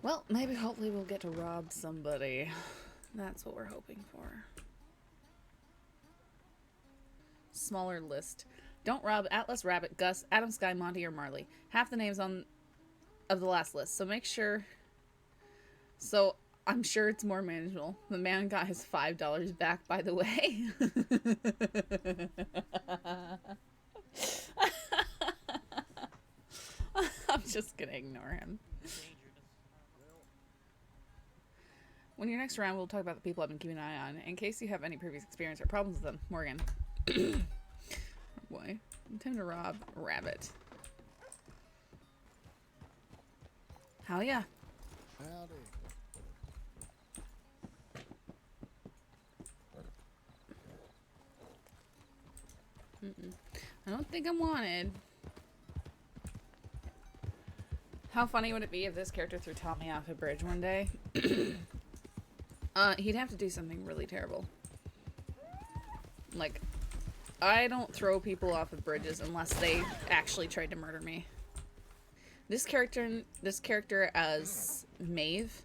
Well, maybe hopefully we'll get to rob somebody. That's what we're hoping for. Smaller list. Don't rob Atlas, Rabbit, Gus, Adam, Sky, Monty, or Marley. Half the names on of the last list. So make sure. So I'm sure it's more manageable. The man got his $5 back, by the way. I'm just gonna ignore him. When you're next around, we'll talk about the people I've been keeping an eye on, in case you have any previous experience or problems with them. Morgan. Oh boy. Time to rob Rabbit. How yeah? Howdy. I don't think I'm wanted. How funny would it be if this character threw Tommy off a bridge one day? He'd have to do something really terrible. Like, I don't throw people off of bridges unless they actually tried to murder me. This character as Maeve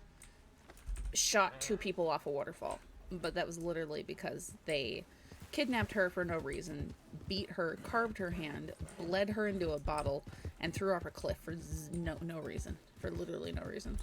shot 2 people off a waterfall, but that was literally because they kidnapped her for no reason, beat her, carved her hand, bled her into a bottle, and threw her off a cliff for no reason. For literally no reason.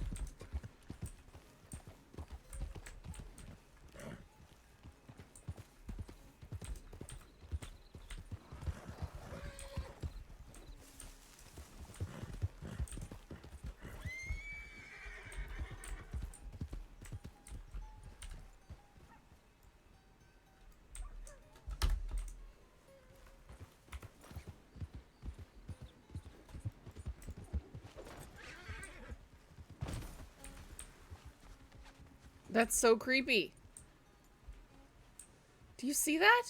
That's so creepy. Do you see that?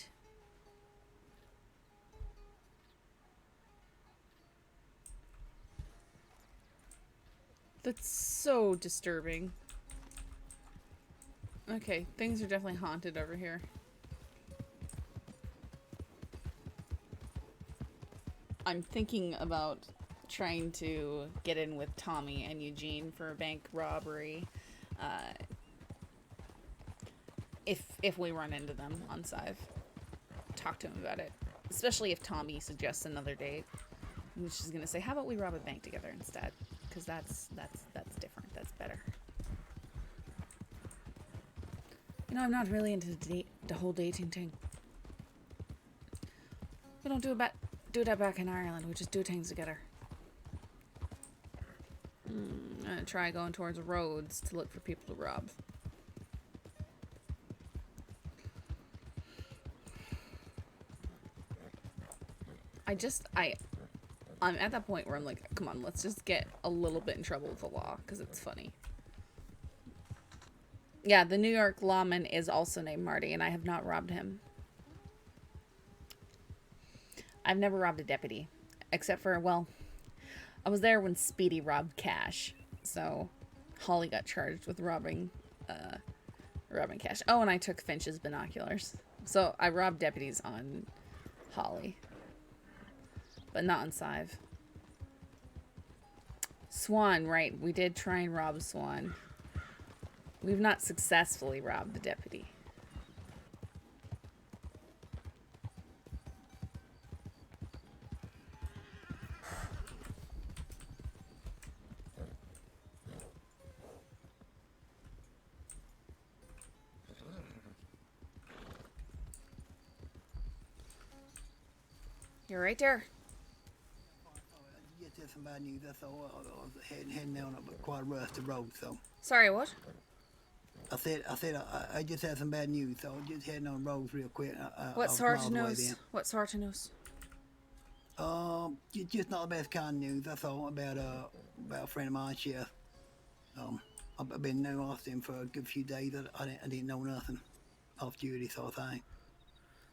That's so disturbing. Okay, things are definitely haunted over here. I'm thinking about trying to get in with Tommy and Eugene for a bank robbery. If we run into them on Sadhbh. Talk to him about it. Especially if Tommy suggests another date. Which is gonna say, how about we rob a bank together instead? Because that's different. That's better. You know, I'm not really into the whole dating thing. We don't do that back in Ireland. We just do things together. I'm gonna try going towards roads to look for people to rob. I'm at that point where I'm like, come on, let's just get a little bit in trouble with the law, because it's funny. Yeah, the New York lawman is also named Marty, and I have not robbed him. I've never robbed a deputy. Except for, well, I was there when Speedy robbed Cash. So, Holly got charged with robbing Cash. Oh, and I took Finch's binoculars. So, I robbed deputies on Holly. But not on Sadhbh. Swan, right. We did try and rob Swan. We've not successfully robbed the deputy. You're right there. Just some bad news. That's all. I was heading down quite a rusty road, so. Sorry, what? I just had some bad news, so I was just heading on the roads real quick. What sort of news? What sort of news? Just not the best kind of news. That's all about a friend of mine, Chef. I've been knowing Austin for a good few days. I didn't know nothing off duty, sort of thing.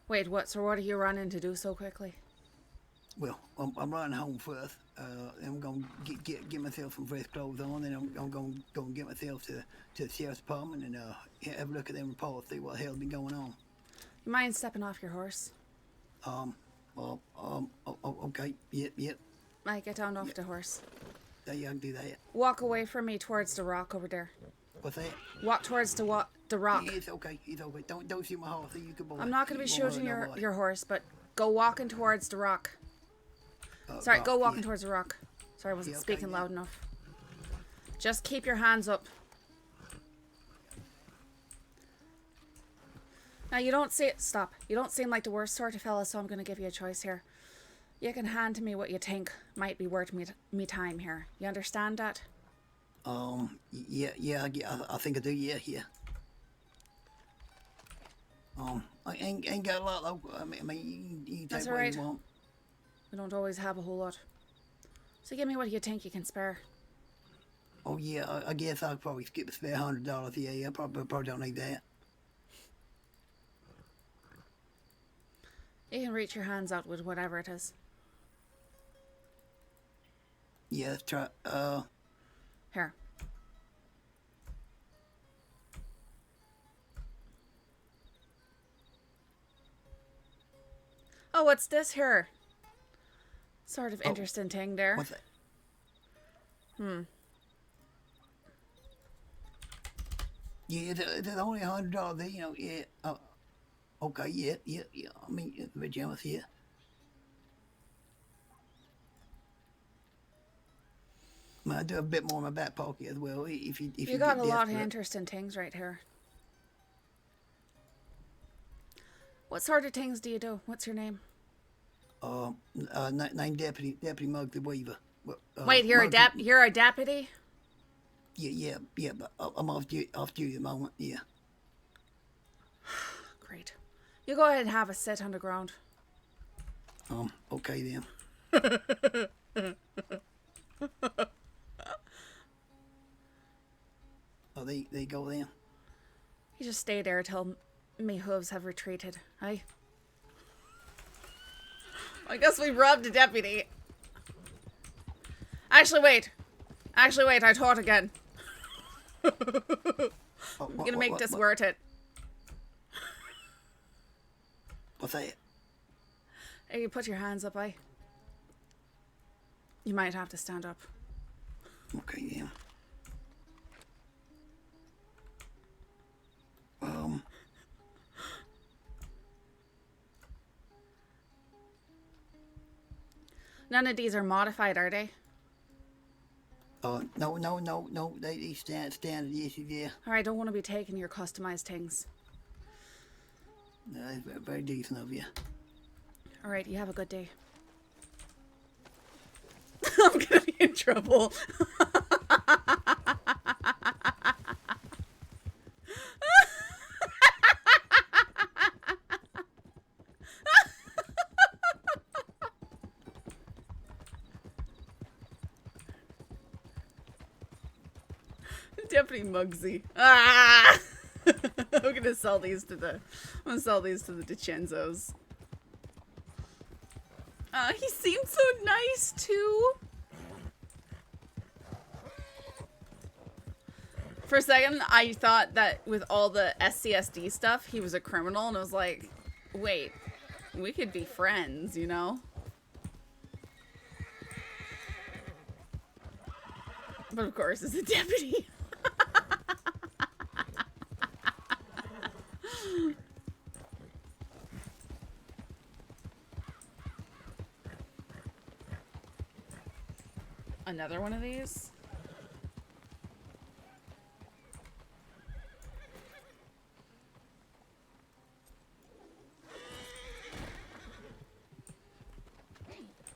Wait, what? So what are you running to do so quickly? Well, I'm running home first. I'm gonna get myself some fresh clothes on, then I'm gonna get myself to the sheriff's department and have a look at them reports, see what the hell's been going on. You mind stepping off your horse? Okay, yep. I get down off the horse. Yeah, I can do that. Walk away from me towards the rock over there. What's that? Walk towards the rock. It's okay. It's okay. Don't shoot my horse. You can boy. I'm not going to be You won't shooting hurt nobody. your horse, but go walking towards the rock. Sorry, go walking towards the rock. Sorry, I wasn't speaking loud enough. Just keep your hands up. Now, you don't see it. Stop. You don't seem like the worst sort of fella, so I'm going to give you a choice here. You can hand to me what you think might be worth me time here. You understand that? Yeah, I think I do. Yeah. I ain't got a lot though. I mean, you can That's take what alright. you want. We don't always have a whole lot. So give me what you think you can spare. Oh yeah, I guess I'll probably skip a spare $100. Yeah, I probably don't need that. You can reach your hands out with whatever it is. Yeah, let's try. Here. Oh, what's this here? Sort of interesting thing there. What's that? Yeah, it's only $100. You know, yeah. Okay, yeah. I mean, the pajamas, yeah. I do a bit more in my back pocket as well. If you got a get lot of desperate. interesting things right here. What sort of things do you do? What's your name? Named Deputy Muggsy Weaver. Wait, you're a deputy? Yeah, but I'm off duty at the moment. Yeah. Great. You go ahead and have a sit on the ground. Okay then. Oh, there you go then. You just stay there till me hooves have retreated, aye? I guess we robbed a deputy. Actually, wait, I thought again. I'm gonna make this worth it. What's that? Hey, you put your hands up, aye? You might have to stand up. Okay, yeah. None of these are modified, are they? No. They standard issues, yeah. Alright, I don't want to be taking your customized things. No, that's very decent of you. Alright, you have a good day. I'm gonna be in trouble. Deputy Muggsy. Ah! I'm gonna sell these to the DiCenzos. He seemed so nice too. For a second, I thought that with all the SCSD stuff, he was a criminal, and I was like, wait, we could be friends, you know? But of course, it's a deputy. Another one of these?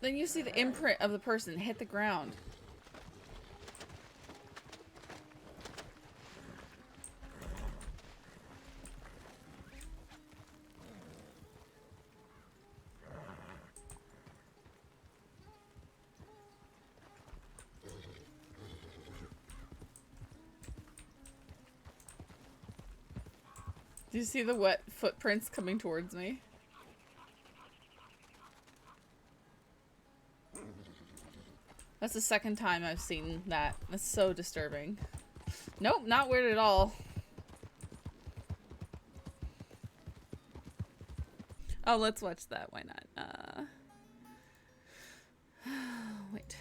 Then you see the imprint of the person hit the ground. Do you see the wet footprints coming towards me? That's the second time I've seen that. That's so disturbing. Nope, not weird at all. Oh, let's watch that. Why not? Wait.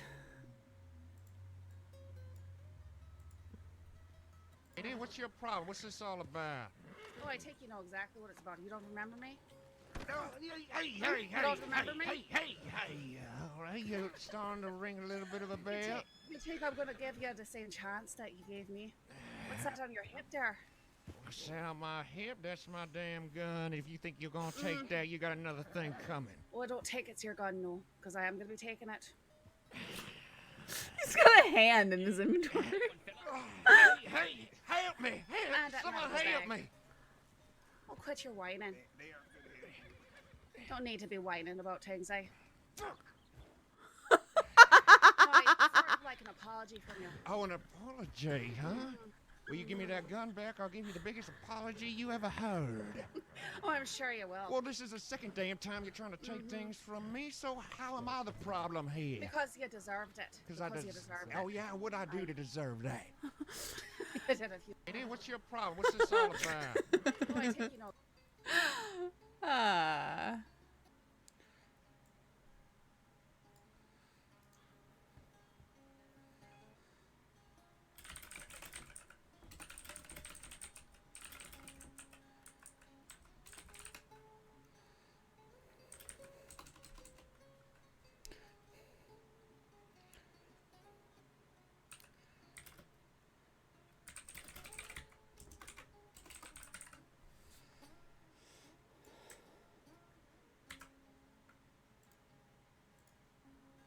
what's your problem? What's this all about? Oh, I take you know exactly what it's about. You don't remember me? Hey, You don't remember me? all right, you're starting to ring a little bit of a bell. You think I'm gonna give you the same chance that you gave me? What's that on your hip there? What's that on my hip? That's my damn gun. If you think you're gonna take that, you got another thing coming. Well, don't take it's your gun, no, because I am gonna be taking it. He's got a hand in his inventory. Hey, help me! Someone help me! Oh, quit your whining. Don't need to be whining about things, eh? I sort of like an apology from you. Oh, an apology, huh? Will you give me that gun back? I'll give you the biggest apology you ever heard. Oh, I'm sure you will. Well, this is the second damn time you're trying to take things from me, so how am I the problem here? Because you deserved it. Because you deserved it. Oh, yeah? What'd I do to deserve that? You did a few. Hey, what's your problem? What's this all about? Oh, I take you know.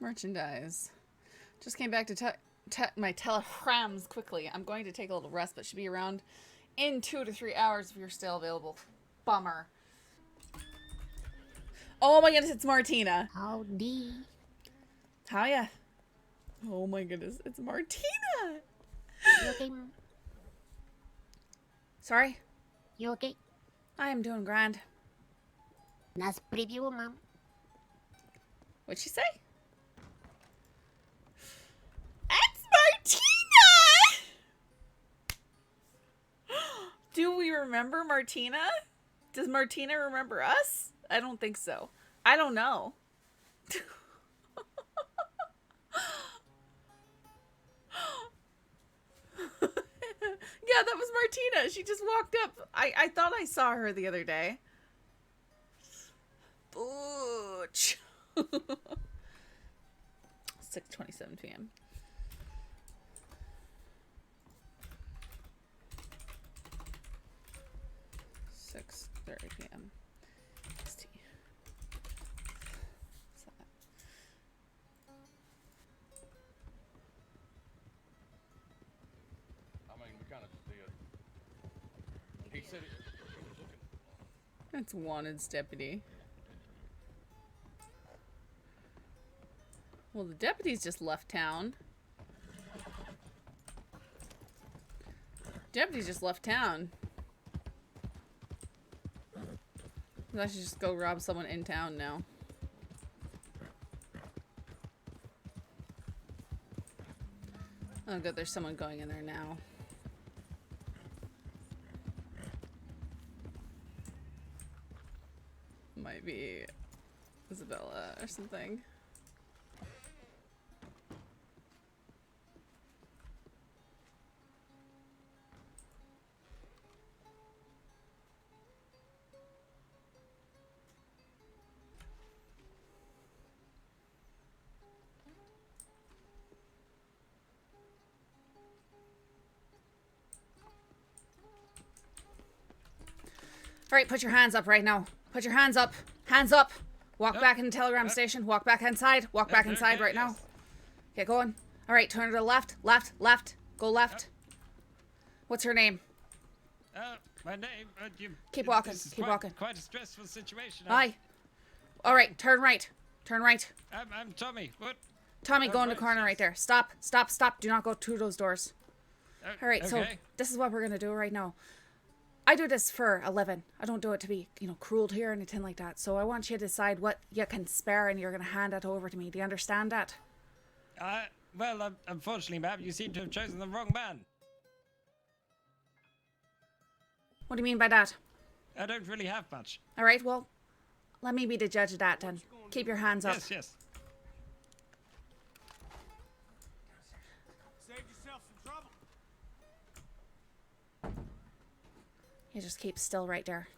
Merchandise. Just came back to my telegrams quickly. I'm going to take a little rest, but should be around in 2 to 3 hours if you're still available. Bummer. Oh my goodness, it's Martina. Howdy. Hiya. Oh my goodness, it's Martina. You okay, Mom? Sorry? You okay? I am doing grand. Nice preview, Mom. What'd she say? It's Martina! Do we remember Martina? Does Martina remember us? I don't think so. I don't know. Yeah, that was Martina. She just walked up. I thought I saw her the other day. Butch. 6:27 p.m. p.m. ST. I mean, we kind of just did. He said he was looking. That's Wanted's deputy. Well, the deputy's just left town. Deputy's just left town. I should just go rob someone in town now. Oh good, there's someone going in there now. Might be Isabella or something. All right, put your hands up right now. Put your hands up. Hands up. Walk back in the telegram station. Walk back inside. Walk back inside right now. Get going. All right, turn to the left. Left. Left. Go left. What's her name? My name. Keep walking. Keep walking. Quite a stressful situation. Hi. All right, turn right. Turn right. I'm Tommy. What? Tommy, go in the right, corner yes. right there. Stop. Stop. Stop. Do not go through those doors. All right, so okay. this is what we're going to do right now. I do this for a living. I don't do it to be, cruel to you or anything like that. So I want you to decide what you can spare and you're going to hand that over to me. Do you understand that? Well, unfortunately, ma'am, you seem to have chosen the wrong man. What do you mean by that? I don't really have much. All right, well, let me be the judge of that then. Keep your hands up. Yes. Save yourself some trouble. You just keep still right there.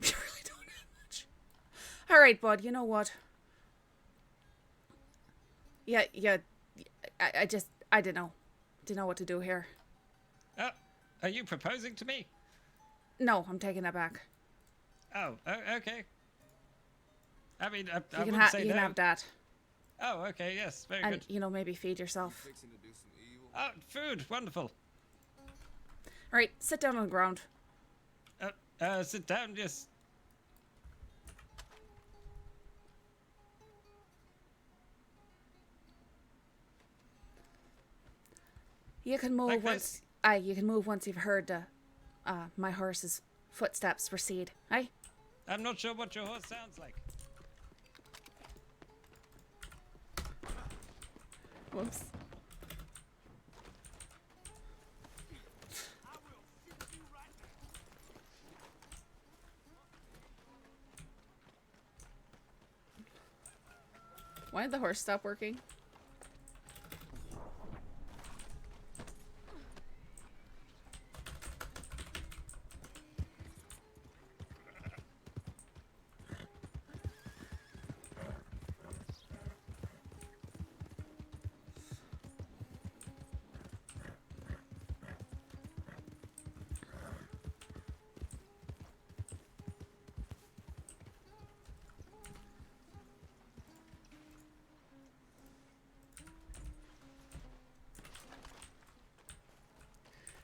You really don't have much. Alright, bud, you know what? Yeah, I don't know. Didn't know what to do here. Are you proposing to me? No, I'm taking that back. Oh, okay. I mean, I You wouldn't say can no. have that. Oh, okay, yes, very And, good. you know, maybe feed yourself. Fixing to do some evil. Oh, food, wonderful. Alright, sit down on the ground. Sit down, yes. You can move Like once. this? Aye, you can move once you've heard my horse's footsteps recede. Aye. I'm not sure what your horse sounds like. Whoops. Why did the horse stop working?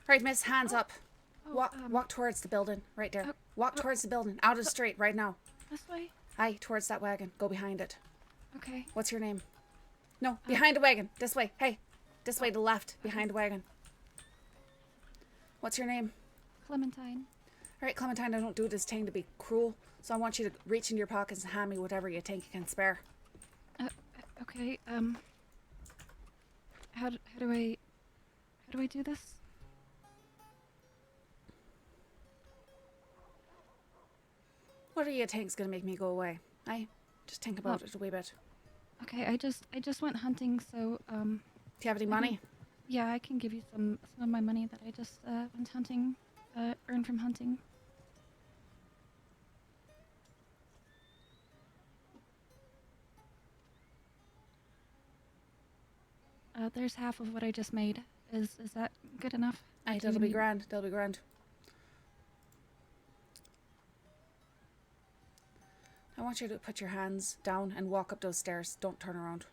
Right, miss, hands up. Walk towards the building, right there. Walk towards the building, out of the street, right now. This way? Aye, towards that wagon. Go behind it. Okay. What's your name? No, behind the wagon. This way. Hey, this way to the left, behind the wagon. What's your name? Clementine. Alright, Clementine, I don't do this thing to be cruel, so I want you to reach into your pockets and hand me whatever you think you can spare. Okay, how do I do this? What do you think's gonna make me go away? Aye, just think about it a wee bit. Okay, I just went hunting, so Do you have any money? yeah, I can give you some of my money that I just went hunting, earned from hunting. There's half of what I just made. Is that good enough? Aye, Do that'll you be need- grand. That'll be grand. I want you to put your hands down and walk up those stairs. Don't turn around.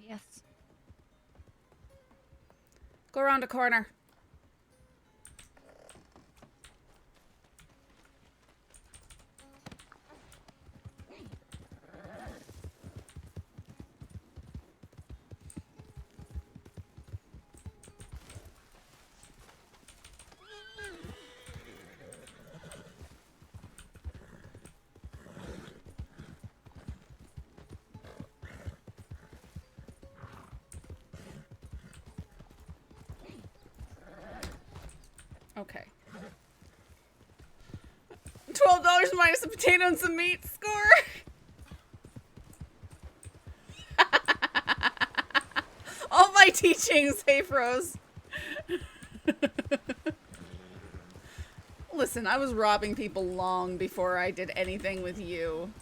Yes. Go around the corner. Okay. $12 minus a potato and some meat. Score! All my teachings, hey Froze. Listen, I was robbing people long before I did anything with you.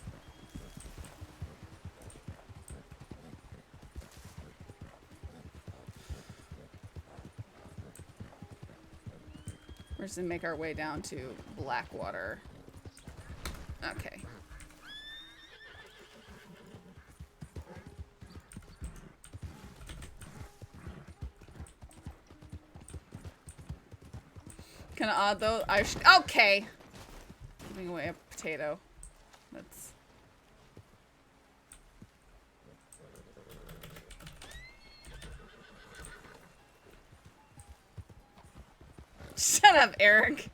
We're just gonna make our way down to Blackwater. Okay. Kinda odd though. Okay! Giving away a potato. That's... Shut up, Eric.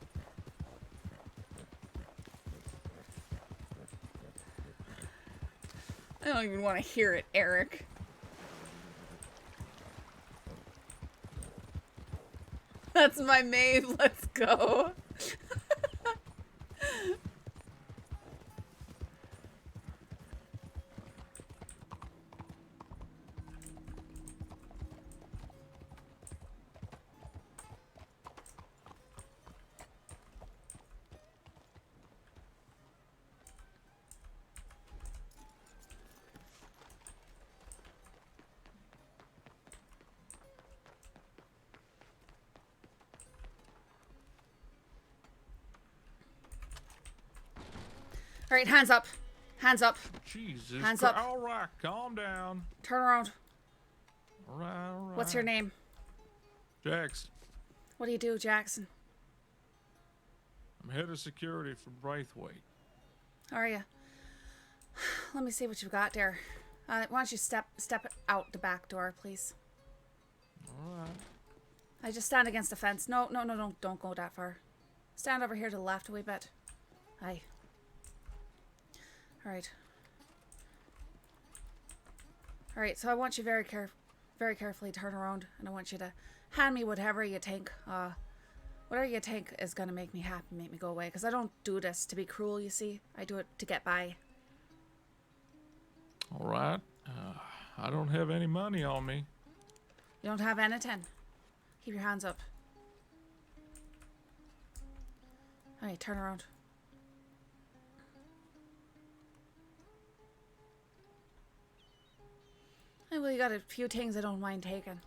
I don't even want to hear it, Eric. That's my Maeve. Let's go. All right, hands up. Hands up. Jesus. Hands up. All right, calm down. Turn around. All right, all right. What's your name? Jax. What do you do, Jackson? I'm head of security for Braithwaite. How are you? Let me see what you've got there. Why don't you step out the back door, please? All right. I just stand against the fence. No, don't go that far. Stand over here to the left a wee bit. Aye. All right. All right. So I want you very carefully turn around, and I want you to hand me whatever you think is gonna make me happy, make me go away. Because I don't do this to be cruel. You see, I do it to get by. All right. I don't have any money on me. You don't have anything. Keep your hands up. All right, turn around. Hey, well, you got a few things I don't mind taking.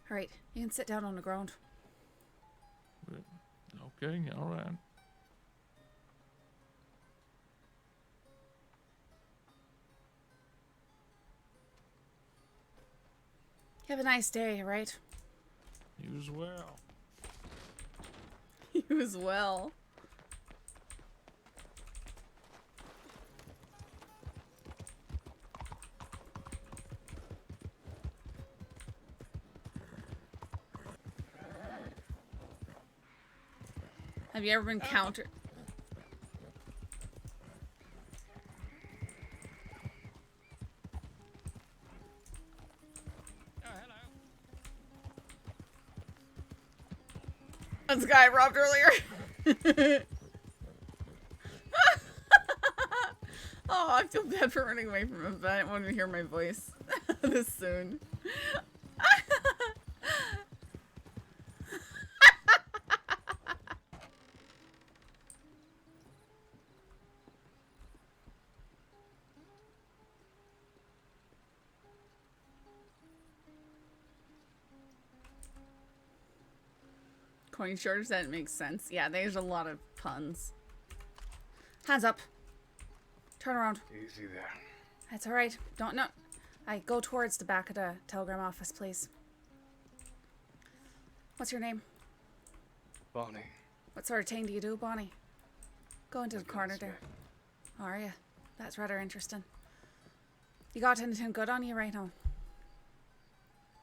All right, you can sit down on the ground. Okay, all right. You have a nice day, right? You as well. You as well. Have you ever been countered? Oh, hello. That's the guy I robbed earlier. Oh, I feel bad for running away from him, but I didn't want him to hear my voice this soon. Coin shortage, that makes sense. Yeah, there's a lot of puns. Hands up. Turn around. Easy there. That's alright. Don't know. I go towards the back of the telegram office, please. What's your name? Bonnie. What sort of thing do you do, Bonnie? Go into the corner there. Oh, are you? That's rather interesting. You got anything good on you right now?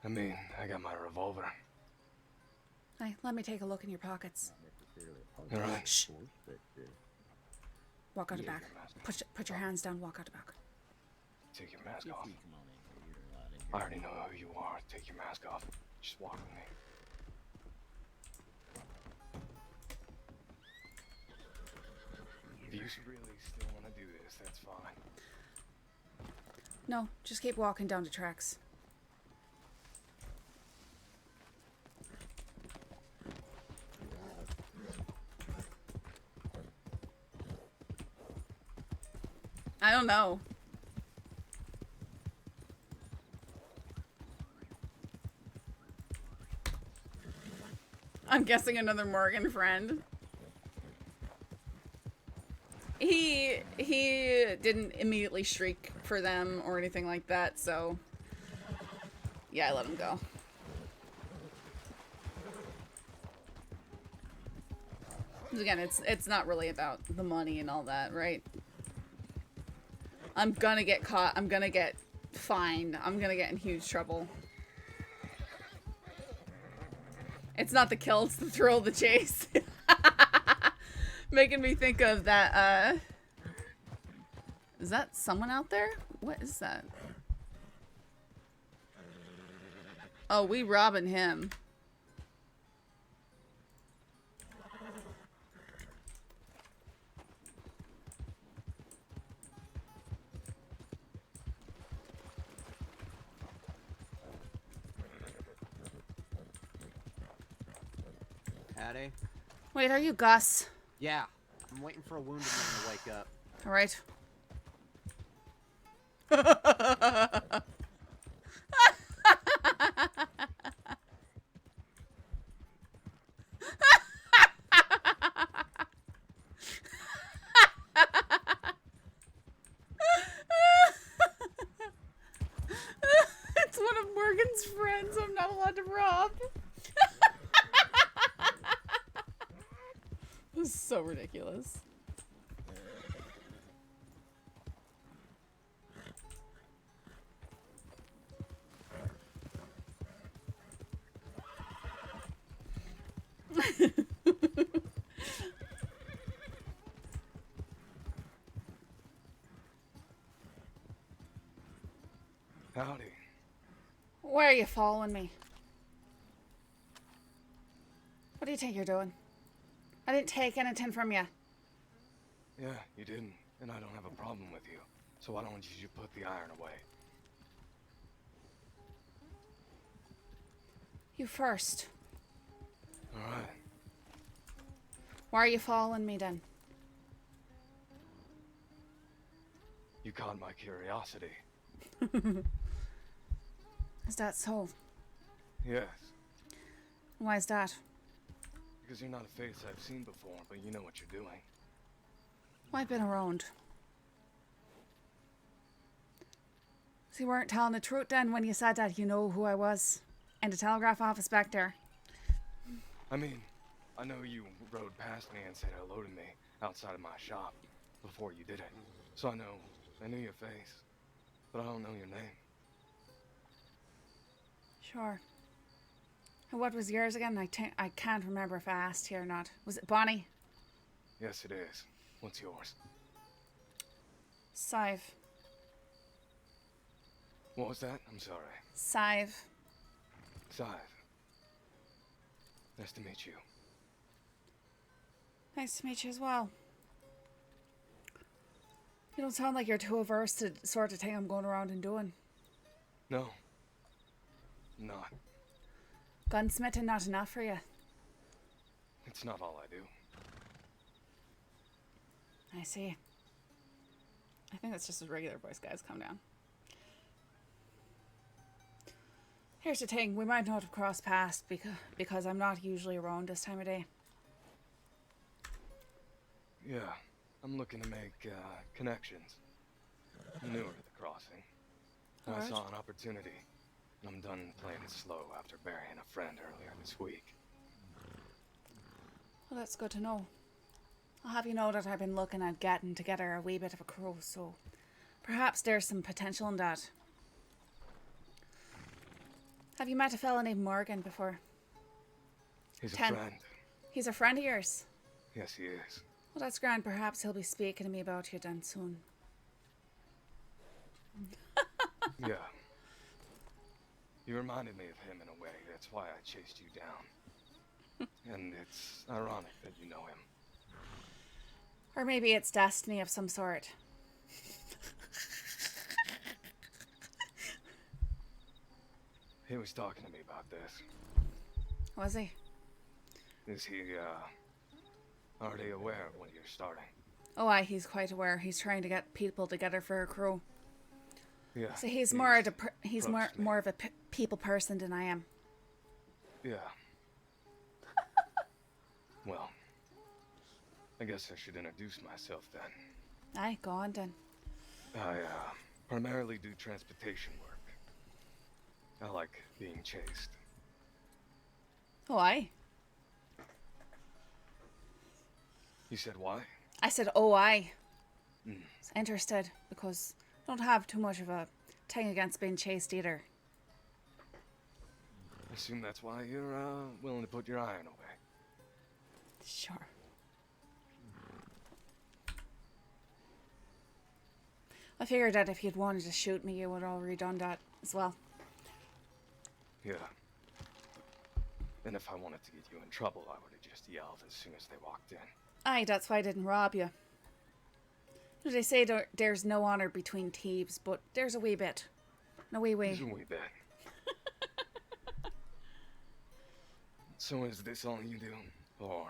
I mean, I got my revolver. Hey, let me take a look in your pockets. All right. Shh. Walk out the Yeah, back. your mask. Put your hands down. Walk out the back. Take your mask off. I already know who you are. Take your mask off. Just walk with me. If you really still want to do this, that's fine. No, just keep walking down the tracks. I don't know. I'm guessing another Morgan friend. He didn't immediately shriek for them or anything like that, so yeah, I let him go. Again, it's not really about the money and all that, right? I'm gonna get caught. I'm gonna get fined. I'm gonna get in huge trouble. It's not the kill, it's the thrill of the chase. Making me think of that, is that someone out there? What is that? Oh, we robbing him. Howdy. Wait, are you Gus? Yeah, I'm waiting for a wounded man to wake up. Alright. It's one of Morgan's friends I'm not allowed to rob. This is so ridiculous. Howdy. Why are you following me? What do you think you're doing? I didn't take anything from you. Yeah, you didn't, and I don't have a problem with you. So why don't you put the iron away? You first. Alright. Why are you following me then? You caught my curiosity. Is that so? Yes. Why is that? Because you're not a face I've seen before, but you know what you're doing. Well, I've been around. So you weren't telling the truth then when you said that you know who I was in the telegraph office back there. I mean, I know you rode past me and said hello to me outside of my shop before you did it. So I knew your face, but I don't know your name. Sure. And what was yours again? I can't remember if I asked you or not. Was it Bonnie? Yes, it is. What's yours? Sadhbh. What was that? I'm sorry. Sadhbh. Sadhbh. Nice to meet you. Nice to meet you as well. You don't sound like you're too averse to the sort of thing I'm going around and doing. No. Not. Gunsmithing not enough for you. It's not all I do. I see. I think that's just a regular voice, guys. Calm down. Here's the thing. We might not have crossed paths because I'm not usually around this time of day. Yeah. I'm looking to make connections. I'm newer to the crossing. And I Alright. saw an opportunity. And I'm done playing it slow after burying a friend earlier this week. Well, that's good to know. I'll have you know that I've been looking at getting together a wee bit of a crew, so perhaps there's some potential in that. Have you met a fella named Morgan before? He's a 10. friend. He's a friend of yours? Yes, he is. Well, that's grand. Perhaps he'll be speaking to me about you then soon. Yeah. You reminded me of him in a way. That's why I chased you down. And it's ironic that you know him. Or maybe it's destiny of some sort. He was talking to me about this. Was he? Is he, already aware of when you're starting? Oh, aye, he's quite aware. He's trying to get people together for a crew. Yeah. So he's more of a people person than I am. Yeah. Well, I guess I should introduce myself then. Aye, go on then. I, primarily do transportation work. I like being chased. Oh, aye. You said why? I said, oh, aye. Mm. It's interested because I don't have too much of a thing against being chased either. I assume that's why you're, willing to put your iron away. Sure. I figured that if you'd wanted to shoot me, you would have already done that as well. Yeah. And if I wanted to get you in trouble, I would have just yelled as soon as they walked in. Aye, that's why I didn't rob you. They say there's no honour between thieves, but there's a wee bit. No wee wee. Just a wee bit. So is this all you do? Or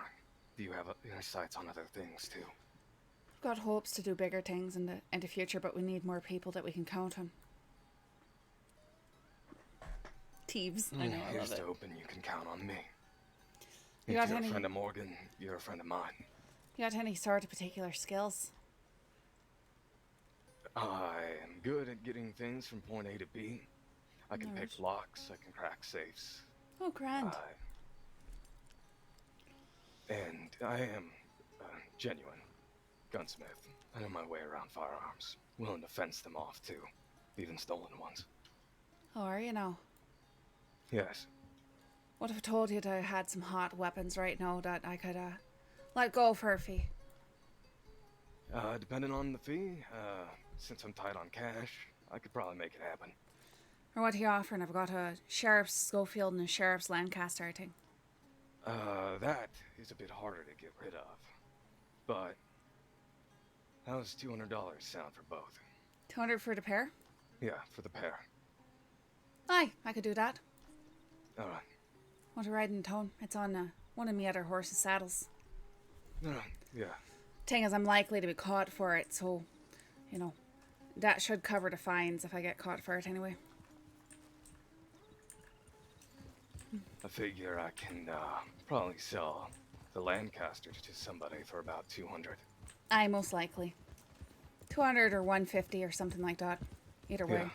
do you have your sights on other things too? Of got hopes to do bigger things in the future, but we need more people that we can count on. Teeves, I know, I Here's love to it. hoping you can count on me. You If got you're any- a friend of Morgan, you're a friend of mine. You got any sort of particular skills? I am good at getting things from point A to B. I can pick Nice. locks, I can crack safes. Oh, grand. And I am a genuine gunsmith. I know my way around firearms. Willing to fence them off, too. Even stolen ones. How are you now? Yes. What if I told you that I had some hot weapons right now that I could let go for a fee? Depending on the fee, since I'm tight on cash, I could probably make it happen. Or what are you offering? I've got a Sheriff's Schofield and a Sheriff's Lancaster, I think. That is a bit harder to get rid of. But how's $200 sound for both? 200 for the pair? Yeah, for the pair. Aye, I could do that. Alright. Want to ride in town? It's on one of me other horse's saddles. Alright, yeah. Thing is, I'm likely to be caught for it, so, you know, that should cover the fines if I get caught for it anyway. I figure I can probably sell the Lancaster to somebody for about 200. Aye, most likely. 200 or 150 or something like that. Either way. Yeah.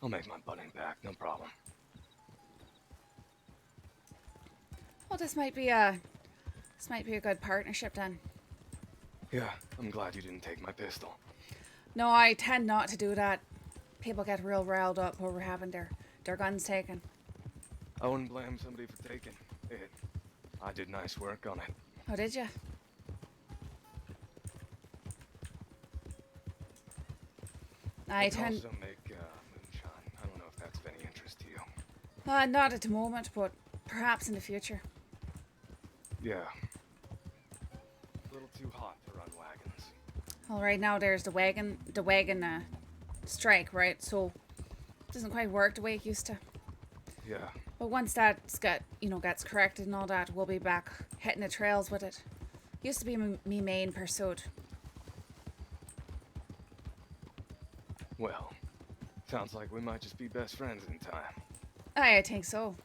I'll make my money back, no problem. Well, this might be a good partnership then. Yeah, I'm glad you didn't take my pistol. No, I tend not to do that. People get real riled up over having their guns taken. I wouldn't blame somebody for taking it. I did nice work on it. Oh, did you? I can tend... also make moonshine. I don't know if that's of any interest to you. Not at the moment, but perhaps in the future. Yeah. A little too hot to run wagons. Well, right now there's the wagon strike, right? So it doesn't quite work the way it used to. Yeah. But once that's gets corrected and all that, we'll be back hitting the trails with it. Used to be me main pursuit. Well, sounds like we might just be best friends in time. I think so.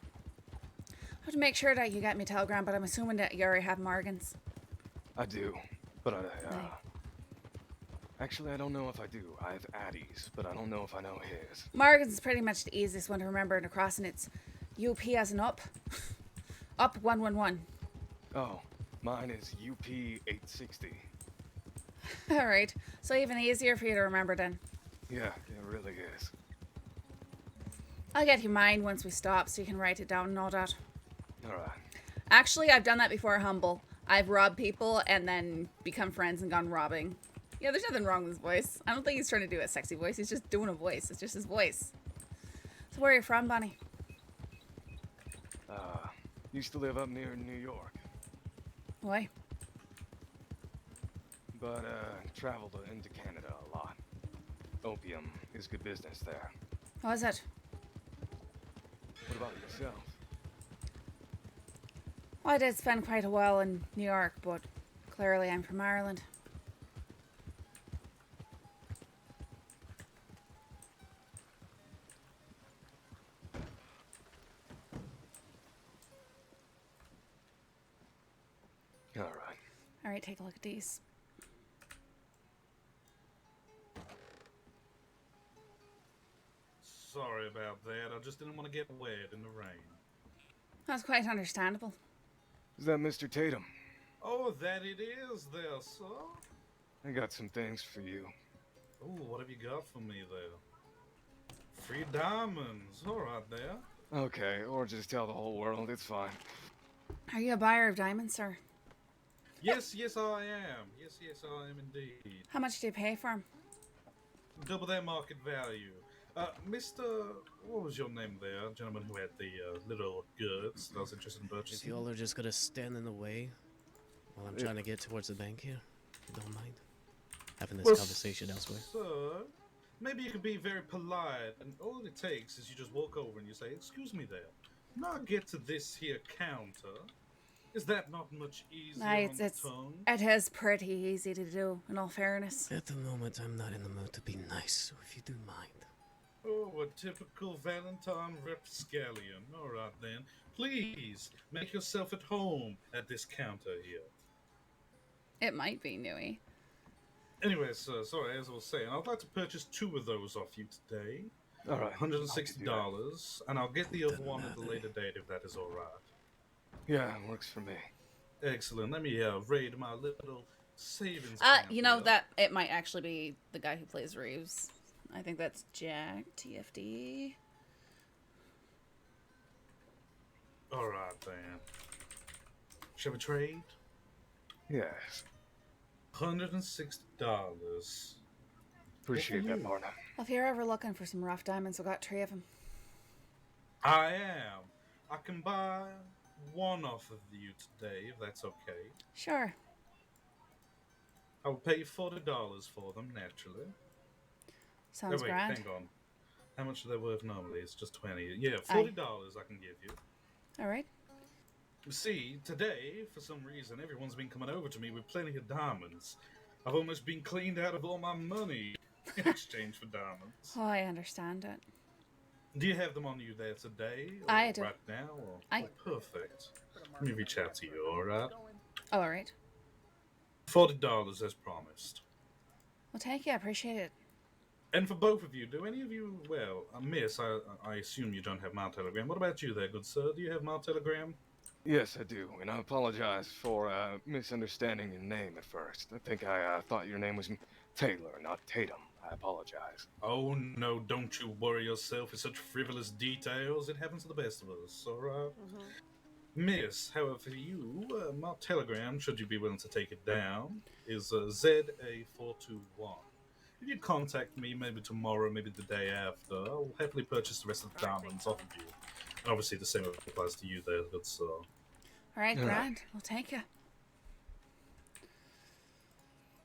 I have to make sure that you get me telegram, but I'm assuming that you already have Morgan's. I do, but Aye. actually I don't know if I do. I have Addie's, but I don't know if I know his. Morgan's is pretty much the easiest one to remember in the crossing. It's UP as an up. Up 111. Oh, mine is UP 860. Alright, so even easier for you to remember then. Yeah, it really is. I'll get you mine once we stop so you can write it down and all that. Alright. Actually, I've done that before, Humble. I've robbed people and then become friends and gone robbing. Yeah, there's nothing wrong with his voice. I don't think he's trying to do a sexy voice. He's just doing a voice. It's just his voice. So where are you from, Bonnie? Used to live up near New York, Why? but traveled into Canada a lot. Opium is good business there. How is it? What about yourself? Well, I did spend quite a while in New York, but clearly I'm from Ireland. Alright. Alright, take a look at these. Sorry about that. I just didn't want to get wet in the rain. That's quite understandable. Is that Mr. Tatum? Oh, that it is there, sir. I got some things for you. Oh, what have you got for me there? 3 diamonds. All right there. Okay, or just tell the whole world, it's fine. Are you a buyer of diamonds, sir? Yes, yes, I am. Yes, I am indeed. How much do you pay for them? Double their market value. Mr. What was your name there? Gentleman who had the little goods that I was interested in If purchasing. y'all are just gonna stand in the way while I'm trying to get towards the bank here, if you don't mind having this conversation elsewhere. Sir, maybe you could be very polite, and all it takes is you just walk over and you say, "Excuse me there. Now get to this here counter." Is that not much easier Aye, on the tongue? it is pretty easy to do, in all fairness. At the moment, I'm not in the mood to be nice, so if you do mind. Oh, a typical Valentine rapscallion. All right then. Please make yourself at home at this counter here. It might be, Nui. Anyways, sorry, as I was saying, I'd like to purchase 2 of those off you today. All right. $160, and I'll get the other one at a later date if that is all right. Yeah, works for me. Excellent. Let me raid my little savings. You know that it might actually be the guy who plays Reeves. I think that's Jack TFD. All right then. Shall we trade? Yes. $160. Appreciate that, partner. If you're ever looking for some rough diamonds, we got 3 of them. I am. I can buy 1 off of you today, if that's okay. Sure. I will pay you $40 for them, naturally. Sounds wait, grand. hang on. How much are they worth normally? It's just 20. Yeah, $40 I can give you. All right. See, today, for some reason, everyone's been coming over to me with plenty of diamonds. I've almost been cleaned out of all my money in exchange for diamonds. Oh, I understand it. Do you have them on you there today? Or I do. Right now? Or... Oh, perfect. Let me reach out to you, alright? All right. $40 as promised. Well, thank you. I appreciate it. And for both of you, do any of you, well, miss, I assume you don't have my telegram. What about you there, good sir? Do you have my telegram? Yes, I do, and I apologize for misunderstanding your name at first. I think I thought your name was Taylor, not Tatum. I apologize. Oh, no, don't you worry yourself with such frivolous details. It happens to the best of us, alright? Miss, however, for you, my telegram, should you be willing to take it down, is ZA421. If you contact me maybe tomorrow, maybe the day after, I'll happily purchase the rest of the diamonds off of you. And obviously the same applies to you there, good sir. All right, grand. We'll take you.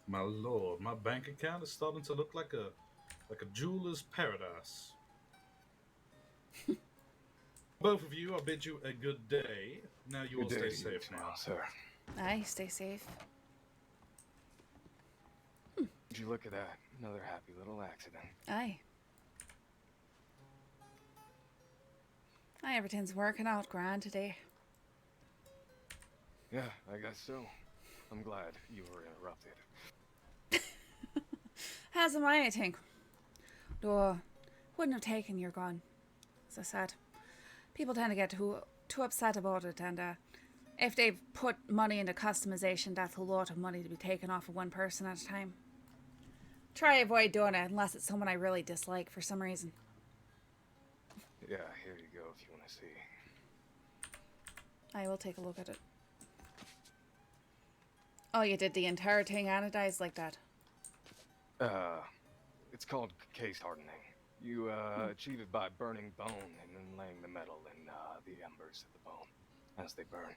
My lord, my bank account is starting to look like a jeweler's paradise. Both of you, I bid you a good day. Now you all stay safe now, sir. Aye, stay safe. Would you look at that? Another happy little accident. Aye. Aye, everything's working out grand today. Yeah, I guess so. I'm glad you were interrupted. As am I think. Though, wouldn't have taken your gun. As I said, people tend to get too upset about it, and if they've put money into customization, that's a lot of money to be taken off of one person at a time. Try avoid doing it unless it's someone I really dislike for some reason. Yeah, here you go if you want to see. I will take a look at it. Oh, you did the entire thing anodized like that? It's called case hardening. You achieve it by burning bone and then laying the metal in the embers of the bone as they burn.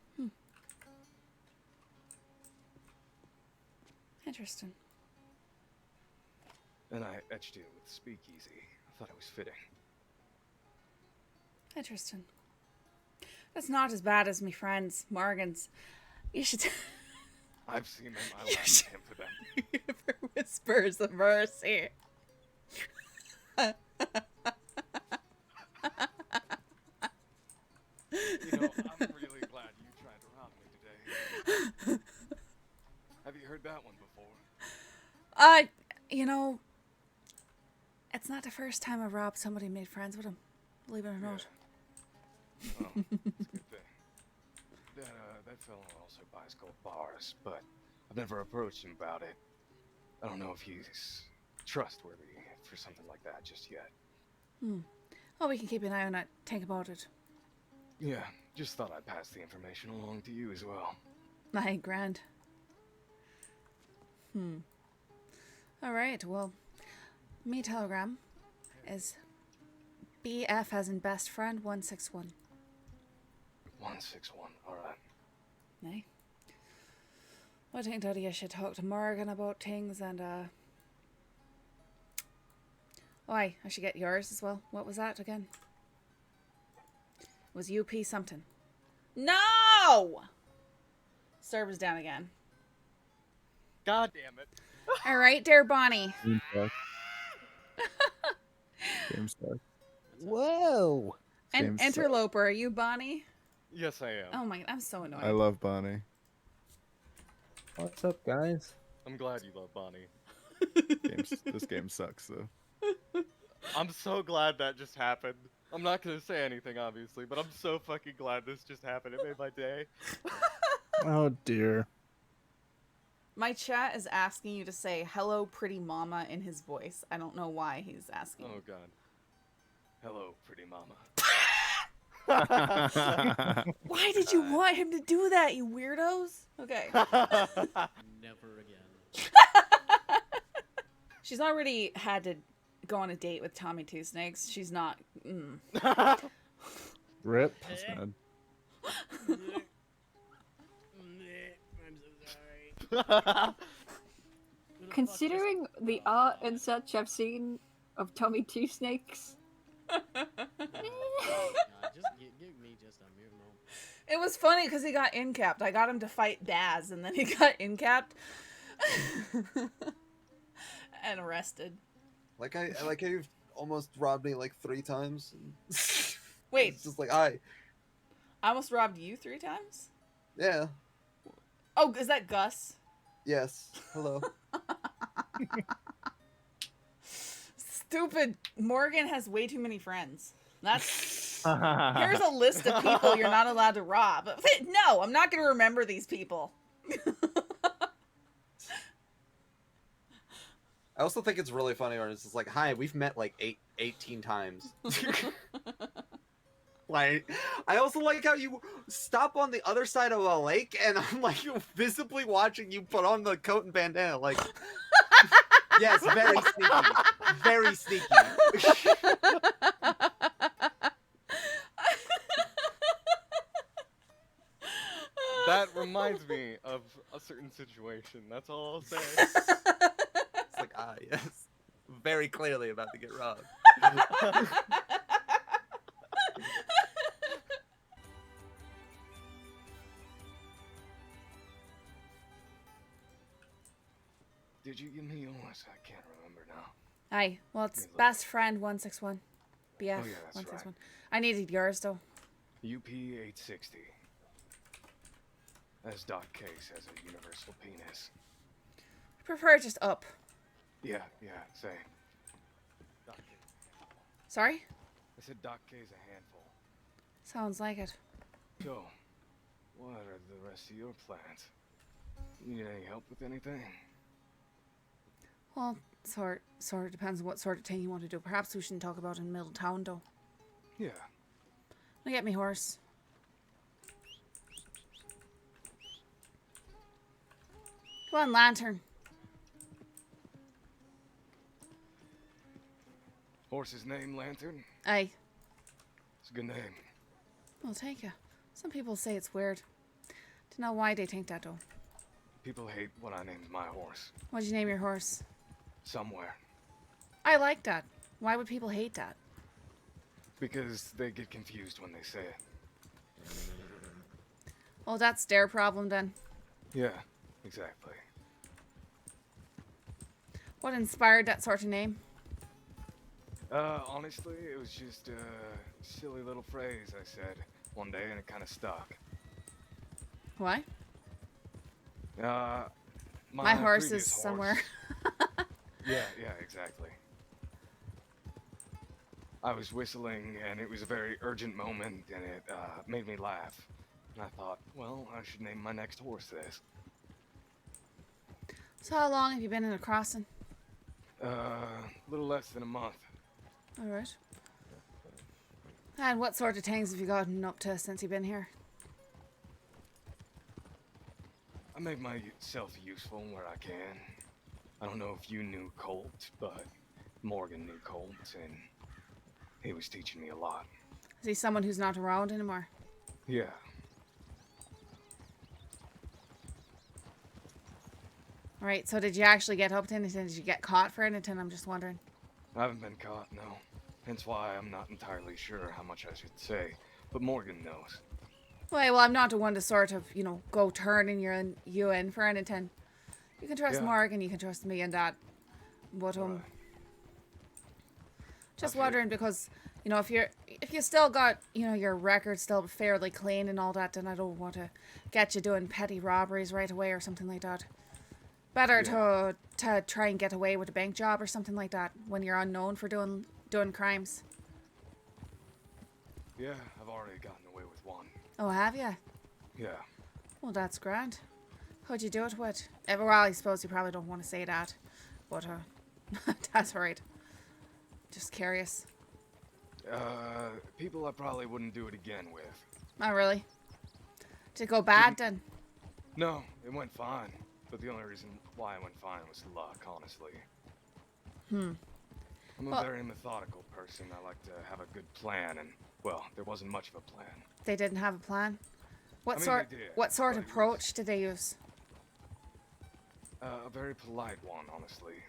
Interesting. And I etched it with speakeasy. I thought it was fitting. Interesting. That's not as bad as me friends, Morgan's. You should... I've seen them. I laughed him for them. For whispers of mercy. You know, I'm really glad you tried to rob me today. Have you heard that one before? You know, it's not the first time I've robbed somebody and made friends with him, believe it or not. Well, it's a good thing. That fellow also buys gold bars, but I've never approached him about it. I don't know if he's trustworthy for something like that just yet. Well, we can keep an eye on it. Think about it. Yeah, just thought I'd pass the information along to you as well. Aye, grand. Alright, well, me telegram is BF as in best friend 161. 161, alright. Aye. I think that you should talk to Morgan about things and oh, aye, I should get yours as well. What was that again? It was UP something. No! Server's down again. God damn it. All right, dear Bonnie. Game sucks. Game sucks. Whoa. And Game sucks. interloper, are you Bonnie? Yes, I am. Oh my, I'm so annoyed. I love Bonnie. What's up, guys? I'm glad you love Bonnie. This game sucks though. I'm so glad that just happened. I'm not gonna say anything, obviously, but I'm so fucking glad this just happened. It made my day. Oh dear. My chat is asking you to say "Hello, pretty mama" in his voice. I don't know why he's asking. Oh god. Hello, pretty mama. Why did you want him to do that, you weirdos? Okay. Never again. She's already had to go on a date with Tommy Two Snakes. She's not. Rip. That's bad. I'm so sorry. Considering the art and such I've seen of Tommy Two Snakes. Just give me just a mere moment. It was funny because he got incapped. I got him to fight Baz, and then he got incapped and arrested. Like how you've almost robbed me like 3 times. Wait. It's just like I almost robbed you 3 times? Yeah. Oh, is that Gus? Yes. Hello. Stupid. Morgan has way too many friends. That's here's a list of people you're not allowed to rob. No, I'm not going to remember these people. I also think it's really funny when it's just like, hi, we've met like 18 times. Like, I also like how you stop on the other side of a lake and I'm like visibly watching you put on the coat and bandana. Like, yes, very sneaky. Very sneaky. That reminds me of a certain situation. That's all I'll say. It's like, yes. Very clearly about to get robbed. Did you give me yours? I can't remember now. Aye. Well, it's best friend 161. BF Oh, yeah, that's 161. I needed yours, though. UP 860. As Doc Case has a universal penis. I prefer just up. Yeah, same. Doc Case. Sorry? I said Doc K's a handful. Sounds like it. So, what are the rest of your plans? You need any help with anything? Well, sort of depends on what sort of thing you want to do. Perhaps we shouldn't talk about it in middle town, though. Yeah. I'll get me horse. Come on, lantern. Horse's name, Lantern? Aye. It's a good name. I'll take you. Some people say it's weird. Don't know why they think that, though. People hate what I named my horse. What'd you name your horse? Somewhere. I like that. Why would people hate that? Because they get confused when they say it. Well, that's their problem then. Yeah, exactly. What inspired that sort of name? Honestly, it was just a silly little phrase I said one day and it kind of stuck. Why? My horse is previous horse- somewhere. Yeah, exactly. I was whistling and it was a very urgent moment and it made me laugh. And I thought, well, I should name my next horse this. So how long have you been in a crossing? A little less than a month. Alright. And what sort of things have you gotten up to since you've been here? I make myself useful where I can. I don't know if you knew Colt, but Morgan knew Colt, and he was teaching me a lot. Is he someone who's not around anymore? Yeah. Alright, so did you actually get up to anything? Did you get caught for anything? I'm just wondering. I haven't been caught, no. Hence why I'm not entirely sure how much I should say, but Morgan knows. Well, I'm not the one to sort of, you know, go turning you in for anything. You can trust Yeah. Morgan, you can trust me and that. But Right. just Okay. wondering because, you know, if you still got, you know, your record still fairly clean and all that, then I don't want to get you doing petty robberies right away or something like that. Better to try and get away with a bank job or something like that when you're unknown for doing crimes. Yeah, I've already gotten away with one. Oh, have you? Yeah. Well, that's grand. Who'd you do it with? Well, I suppose you probably don't want to say that, but that's alright. Just curious. People I probably wouldn't do it again with. Not really. Did it go bad then? No, it went fine. But the only reason why it went fine was luck, honestly. I'm a very methodical person. I like to have a good plan, and, well, there wasn't much of a plan. They didn't have a plan? I mean, they did, What sort but of it approach did they use? A very polite one, honestly.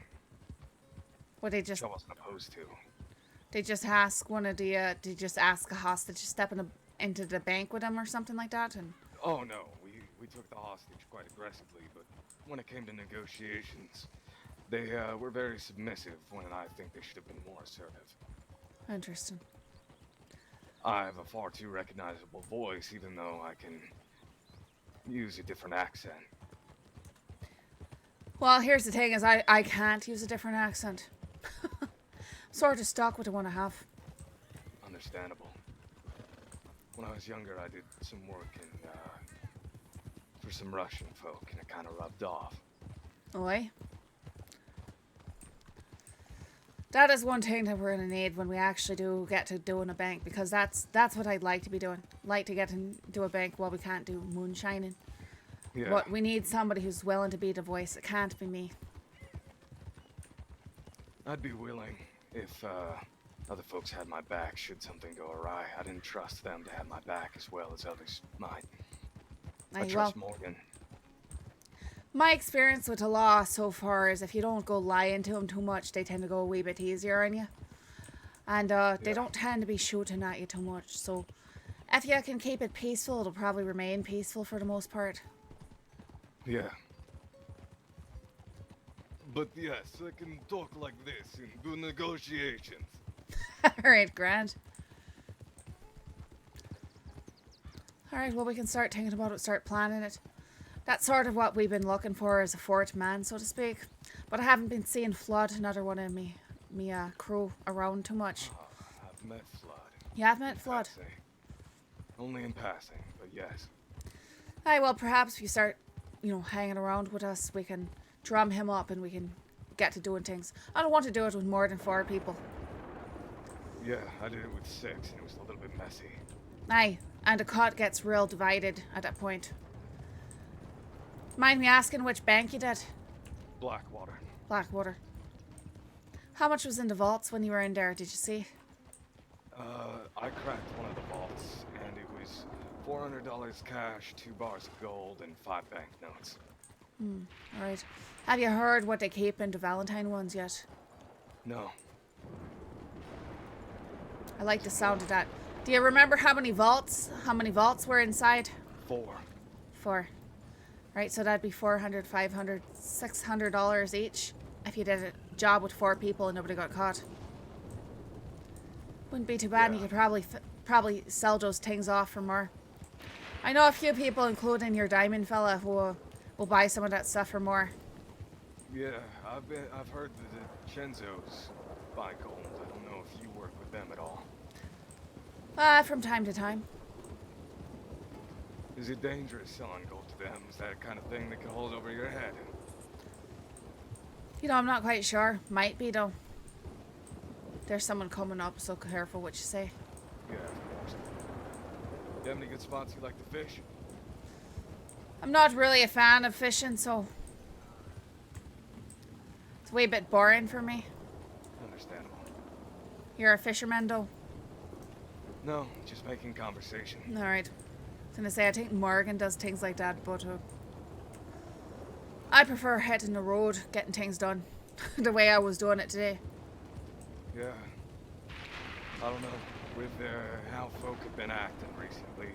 What they just Which I wasn't opposed to. they just ask one of the they just ask a hostage to step into the bank with them or something like that, and Oh no, we took the hostage quite aggressively, but when it came to negotiations, they were very submissive when I think they should have been more assertive. interesting. I have a far too recognizable voice, even though I can use a different accent. Well, here's the thing: is I can't use a different accent. Sort of stuck with the one I have. Understandable. When I was younger, I did some work in for some Russian folk, and it kind of rubbed off. Oi. That is one thing that we're gonna need when we actually do get to doing a bank, because that's what I'd like to be doing. Like to get into a bank while we can't do moonshining. Yeah. But we need somebody who's willing to be the voice. It can't be me. I'd be willing if other folks had my back should something go awry. I didn't trust them to have my back as well as others might. I trust Morgan. My experience with the law so far is if you don't go lying to them too much, they tend to go a wee bit easier on you. And they don't tend to be shooting at you too much. So if you can keep it peaceful, it'll probably remain peaceful for the most part. Yeah. But yes, I can talk like this and do negotiations. Alright, grand. Alright, well, we can start thinking about it, start planning it. That's sort of what we've been looking for as a fourth man, so to speak. But I haven't been seeing Flood, another one of me crew, around too much. I've met Flood. You have met Flood? Passing. Only in passing, but yes. Aye, well, perhaps if you start, you know, hanging around with us, we can drum him up and we can get to doing things. I don't want to do it with more than 4 people. Yeah, I did it with 6, and it was a little bit messy. Aye, and the cut gets real divided at that point. Mind me asking which bank you did? Blackwater. Blackwater. How much was in the vaults when you were in there, did you see? I cracked one of the vaults, and it was $400 cash, 2 bars of gold, and 5 banknotes. Alright. Have you heard what they keep in the Valentine ones yet? No. I like the sound of that. Do you remember how many vaults were inside? 4. 4. Right, so that'd be $400, $500, $600 each if you did a job with 4 people and nobody got caught. Wouldn't be too bad, and you could probably sell those things off for more. I know a few people, including your diamond fella, who will buy some of that stuff for more. Yeah, I've heard that the Chenzos buy gold. I don't know if you work with them at all. From time to time. Is it dangerous selling gold to them? Is that kind of thing that can hold over your head? You know, I'm not quite sure. Might be, though. There's someone coming up, so careful what you say. Yeah, of course. You have any good spots you like to fish? I'm not really a fan of fishing, so it's a wee bit boring for me. Understandable. You're a fisherman, though? No, just making conversation. Alright. I was gonna say, I think Morgan does things like that, but I prefer hitting the road, getting things done. The way I was doing it today. Yeah. I don't know. With how folk have been acting recently,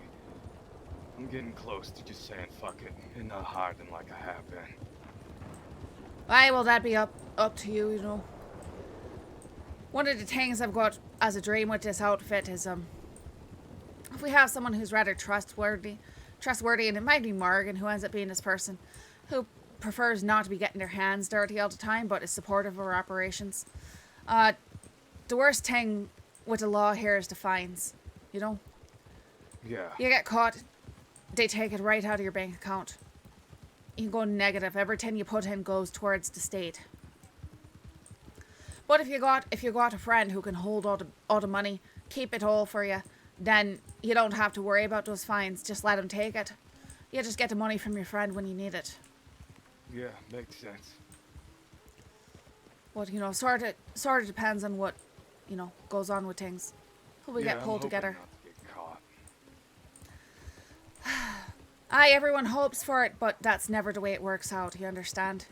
I'm getting close to just saying fuck it and not hiding like I have been. Aye, well, that'd be up to you, you know. One of the things I've got as a dream with this outfit is, if we have someone who's rather trustworthy, and it might be Morgan who ends up being this person, who prefers not to be getting their hands dirty all the time, but is supportive of our operations. The worst thing with the law here is the fines, you know? Yeah. You get caught, they take it right out of your bank account. You can go negative. Everything you put in goes towards the state. But if you got a friend who can hold all the money, keep it all for you, then you don't have to worry about those fines. Just let him take it. You just get the money from your friend when you need it. Yeah, makes sense. But you know, sort of depends on what, you know, goes on with things. Hope we get pulled together. Not to get caught. Aye, everyone hopes for it, but that's never the way it works out. You understand?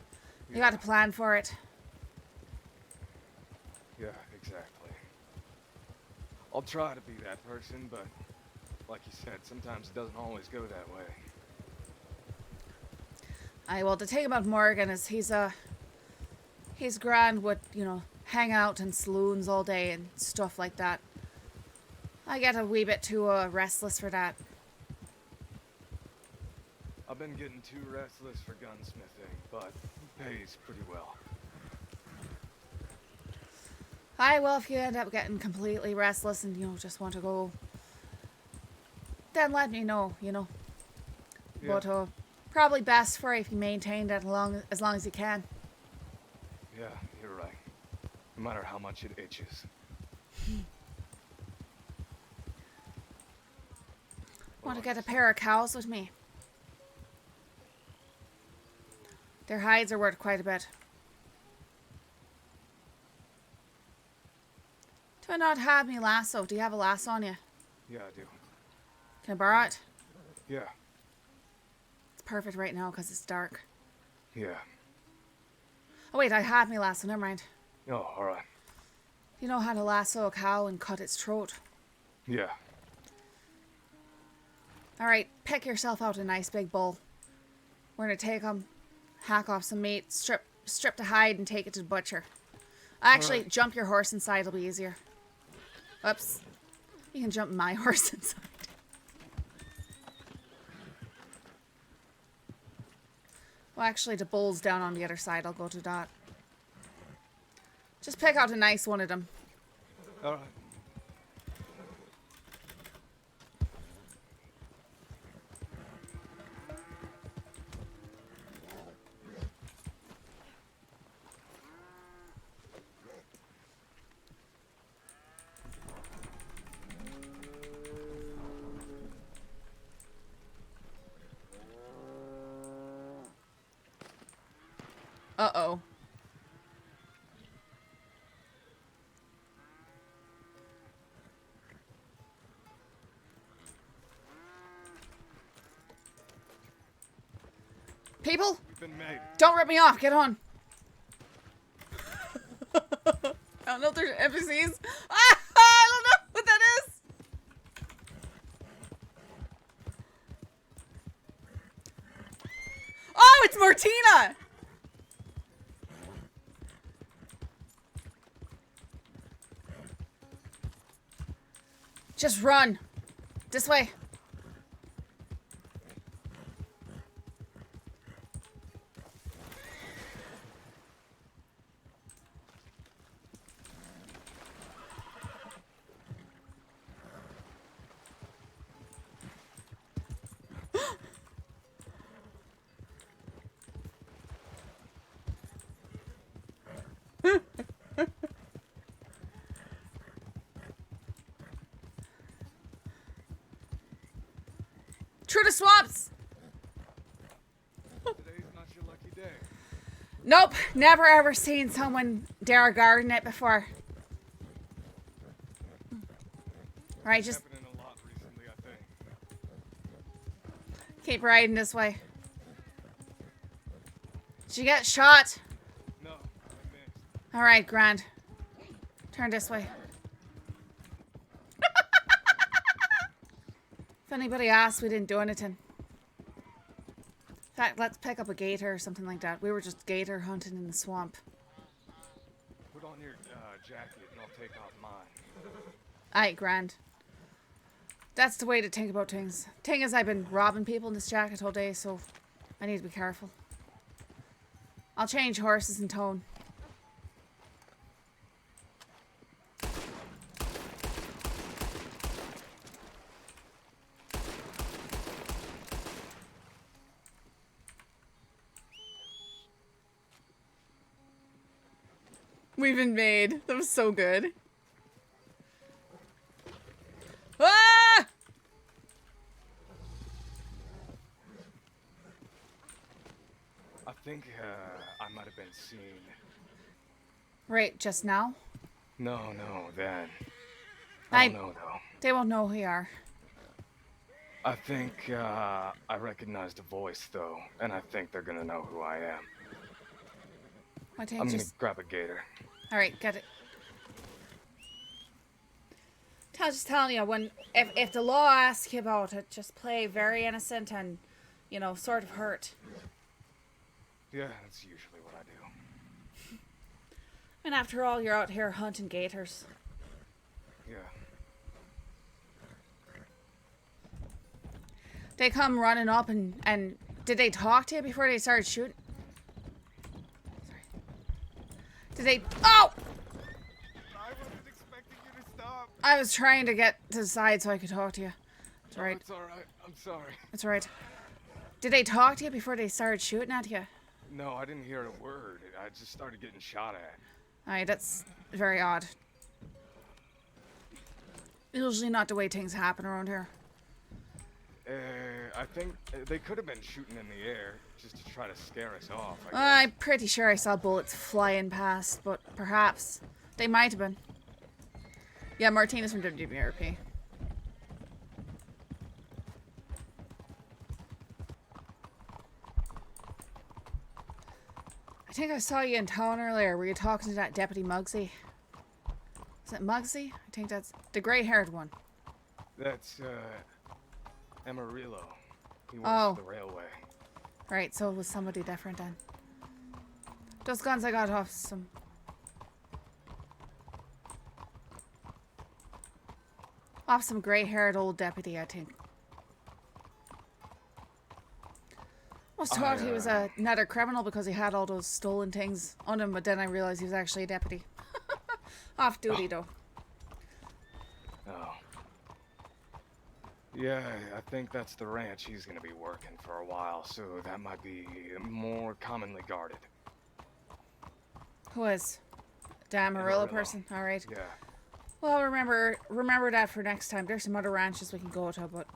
You got to plan for it. Yeah, exactly. I'll try to be that person, but like you said, sometimes it doesn't always go that way. Aye, well, the thing about Morgan is he's grand with, you know, hang out in saloons all day and stuff like that. I get a wee bit too restless for that. I've been getting too restless for gunsmithing, but it pays pretty well. Aye, well, if you end up getting completely restless and, you know, just want to go, then let me know, you know. Yeah. But probably best for if you maintain that as long as you can. Yeah, you're right. No matter how much it itches. Want to get a pair of cows with me? Their hides are worth quite a bit. Do I not have me lasso? Do you have a lasso on you? Yeah, I do. Can I borrow it? Yeah. It's perfect right now because it's dark. Yeah. Oh wait, I have me lasso. Never mind. Oh, all right. You know how to lasso a cow and cut its throat? Yeah. Alright, pick yourself out a nice big bowl. We're gonna take them, hack off some meat, strip the hide, and take it to the butcher. Actually, jump your horse inside, it'll be easier. Oops. You can jump my horse inside. Well, actually, the bull's down on the other side. I'll go to that. Just pick out a nice one of them. All right. Uh-oh. People? Don't rip me off. Get on. I don't know if there's NPCs. Ah, I don't know what that is. Oh, it's Martina. Just run. This way. Through the swamps. Today's not your lucky day. Nope, never ever seen someone dare garden it before. Right, just Happening a lot recently, I think. keep riding this way. Did you get shot? No, I missed. All right, grand. Turn this way. If anybody asks, we didn't do anything. In fact, let's pick up a gator or something like that. We were just gator hunting in the swamp. Put on your jacket and I'll take off mine. Aye, grand. That's the way to think about things. Thing is, I've been robbing people in this jacket all day, so I need to be careful. I'll change horses in tone. We've been made. That was so good. Ah! I think I might have been seen. Right, just now? No, then. I don't know though. They won't know who you are. I think I recognized a voice though, and I think they're gonna know who I am. I think I'm just... gonna grab a gator. Alright, get it. I'll just tell you, if the law asks you about it, just play very innocent and, you know, sort of hurt. Yeah, that's usually what I do. And after all, you're out here hunting gators. Yeah. They come running up and did they talk to you before they started shooting? Sorry. Did they... Oh! I wasn't expecting you to stop. I was trying to get to the side so I could talk to you. It's alright. It's alright. I'm sorry. It's alright. Did they talk to you before they started shooting at you? No, I didn't hear a word. I just started getting shot at. Alright, that's very odd. Usually not the way things happen around here. I think they could have been shooting in the air just to try to scare us off. I'm pretty sure I saw bullets flying past, but perhaps they might have been. Yeah, Martina's from WildRP. I think I saw you in town earlier. Were you talking to that Deputy Muggsy? Is it Muggsy? I think that's the gray-haired one. That's Amarillo. He works Oh. for the railway. Right, so it was somebody different then. Those guns I got off some gray-haired old deputy, I think. I was taught he was another criminal because he had all those stolen things on him, but then I realized he was actually a deputy. Off duty, though. Oh. Yeah, I think that's the ranch he's gonna be working for a while, so that might be more commonly guarded. Who is? The Amarillo person? Alright. Yeah. Well, remember that for next time. There's some other ranches we can go to, but...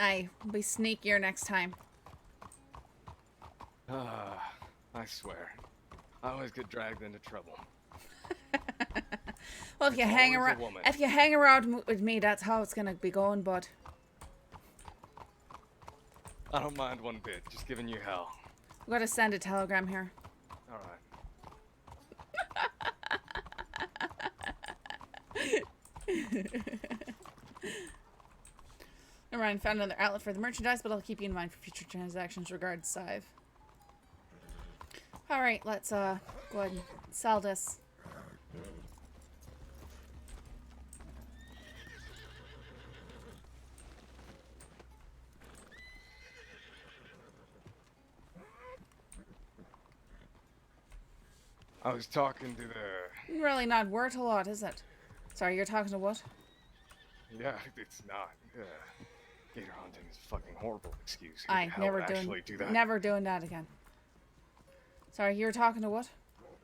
Aye, we'll be sneakier next time. I swear. I always get dragged into trouble. Well, if you hang around with me, that's how it's gonna be going, bud. I don't mind one bit, just giving you hell. I've got to send a telegram here. Alright. Alright, found another outlet for the merchandise, but I'll keep you in mind for future transactions. Regards, Sadhbh. Alright, let's go ahead and sell this. I was talking to the... Really not worth a lot, is it? Sorry, you're talking to what? Yeah, it's not. Gator hunting is a fucking horrible excuse. Aye, never doing that again. Sorry, you were talking to what?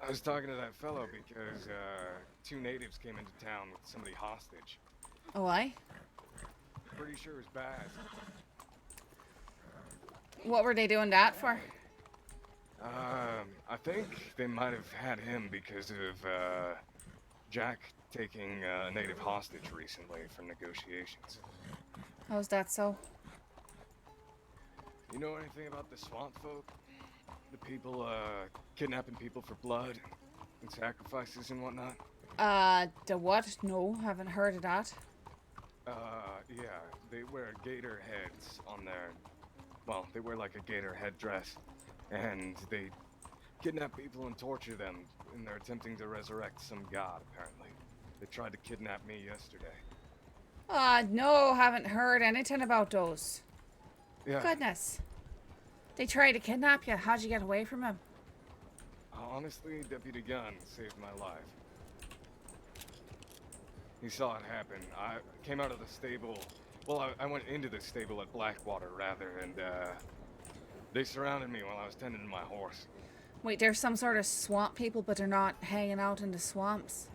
I was talking to that fellow because two natives came into town with somebody hostage. Oh, aye? Pretty sure it was bad. What were they doing that for? I think they might have had him because of Jack taking a native hostage recently for negotiations. How's that so? You know anything about the swamp folk? The people kidnapping people for blood and sacrifices and whatnot? The what? No, haven't heard of that. Yeah, they wear gator heads on their... Well, they wear like a gator headdress, and they kidnap people and torture them, and they're attempting to resurrect some god, apparently. They tried to kidnap me yesterday. No, haven't heard anything about those. Yeah. Goodness. They tried to kidnap you. How'd you get away from them? Honestly, Deputy Gunn saved my life. He saw it happen. I came out of the stable. Well, I went into the stable at Blackwater, rather, and they surrounded me while I was tending to my horse. Wait, there's some sort of swamp people, but they're not hanging out in the swamps?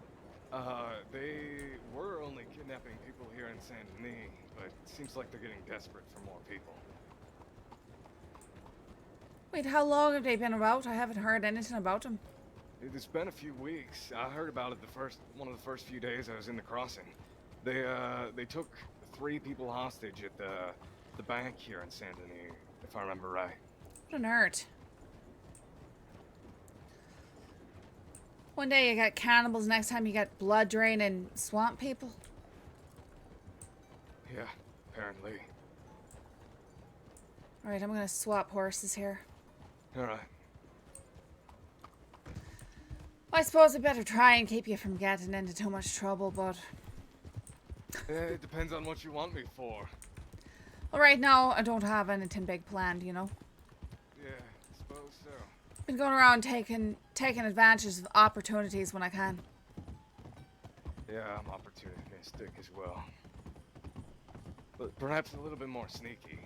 They were only kidnapping people here in Saint Denis, but it seems like they're getting desperate for more people. Wait, how long have they been about? I haven't heard anything about them. It's been a few weeks. I heard about it one of the first few days I was in the crossing. They took 3 people hostage at the bank here in Saint Denis, if I remember right. What an hurt. One day you got cannibals, next time you got blood draining swamp people. Yeah, apparently. Alright, I'm gonna swap horses here. Alright. I suppose I better try and keep you from getting into too much trouble, but... It depends on what you want me for. Well, right now, I don't have anything big planned, you know? Yeah, I suppose so. Been going around taking advantage of opportunities when I can. Yeah, I'm opportunistic as well. But perhaps a little bit more sneaky.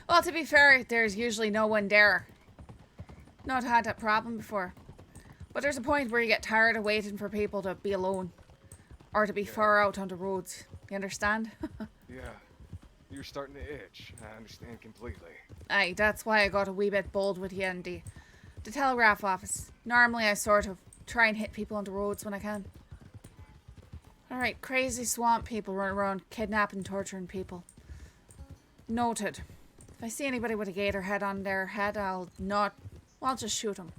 Well, to be fair, there's usually no one there. Not had that problem before. But there's a point where you get tired of waiting for people to be alone. Or to be far out on the roads. You understand? Yeah. You're starting to itch. I understand completely. Aye, that's why I got a wee bit bold with you in the telegraph office. Normally I sort of try and hit people on the roads when I can. Alright, crazy swamp people running around kidnapping, torturing people. Noted. If I see anybody with a gator head on their head, I'll just shoot them.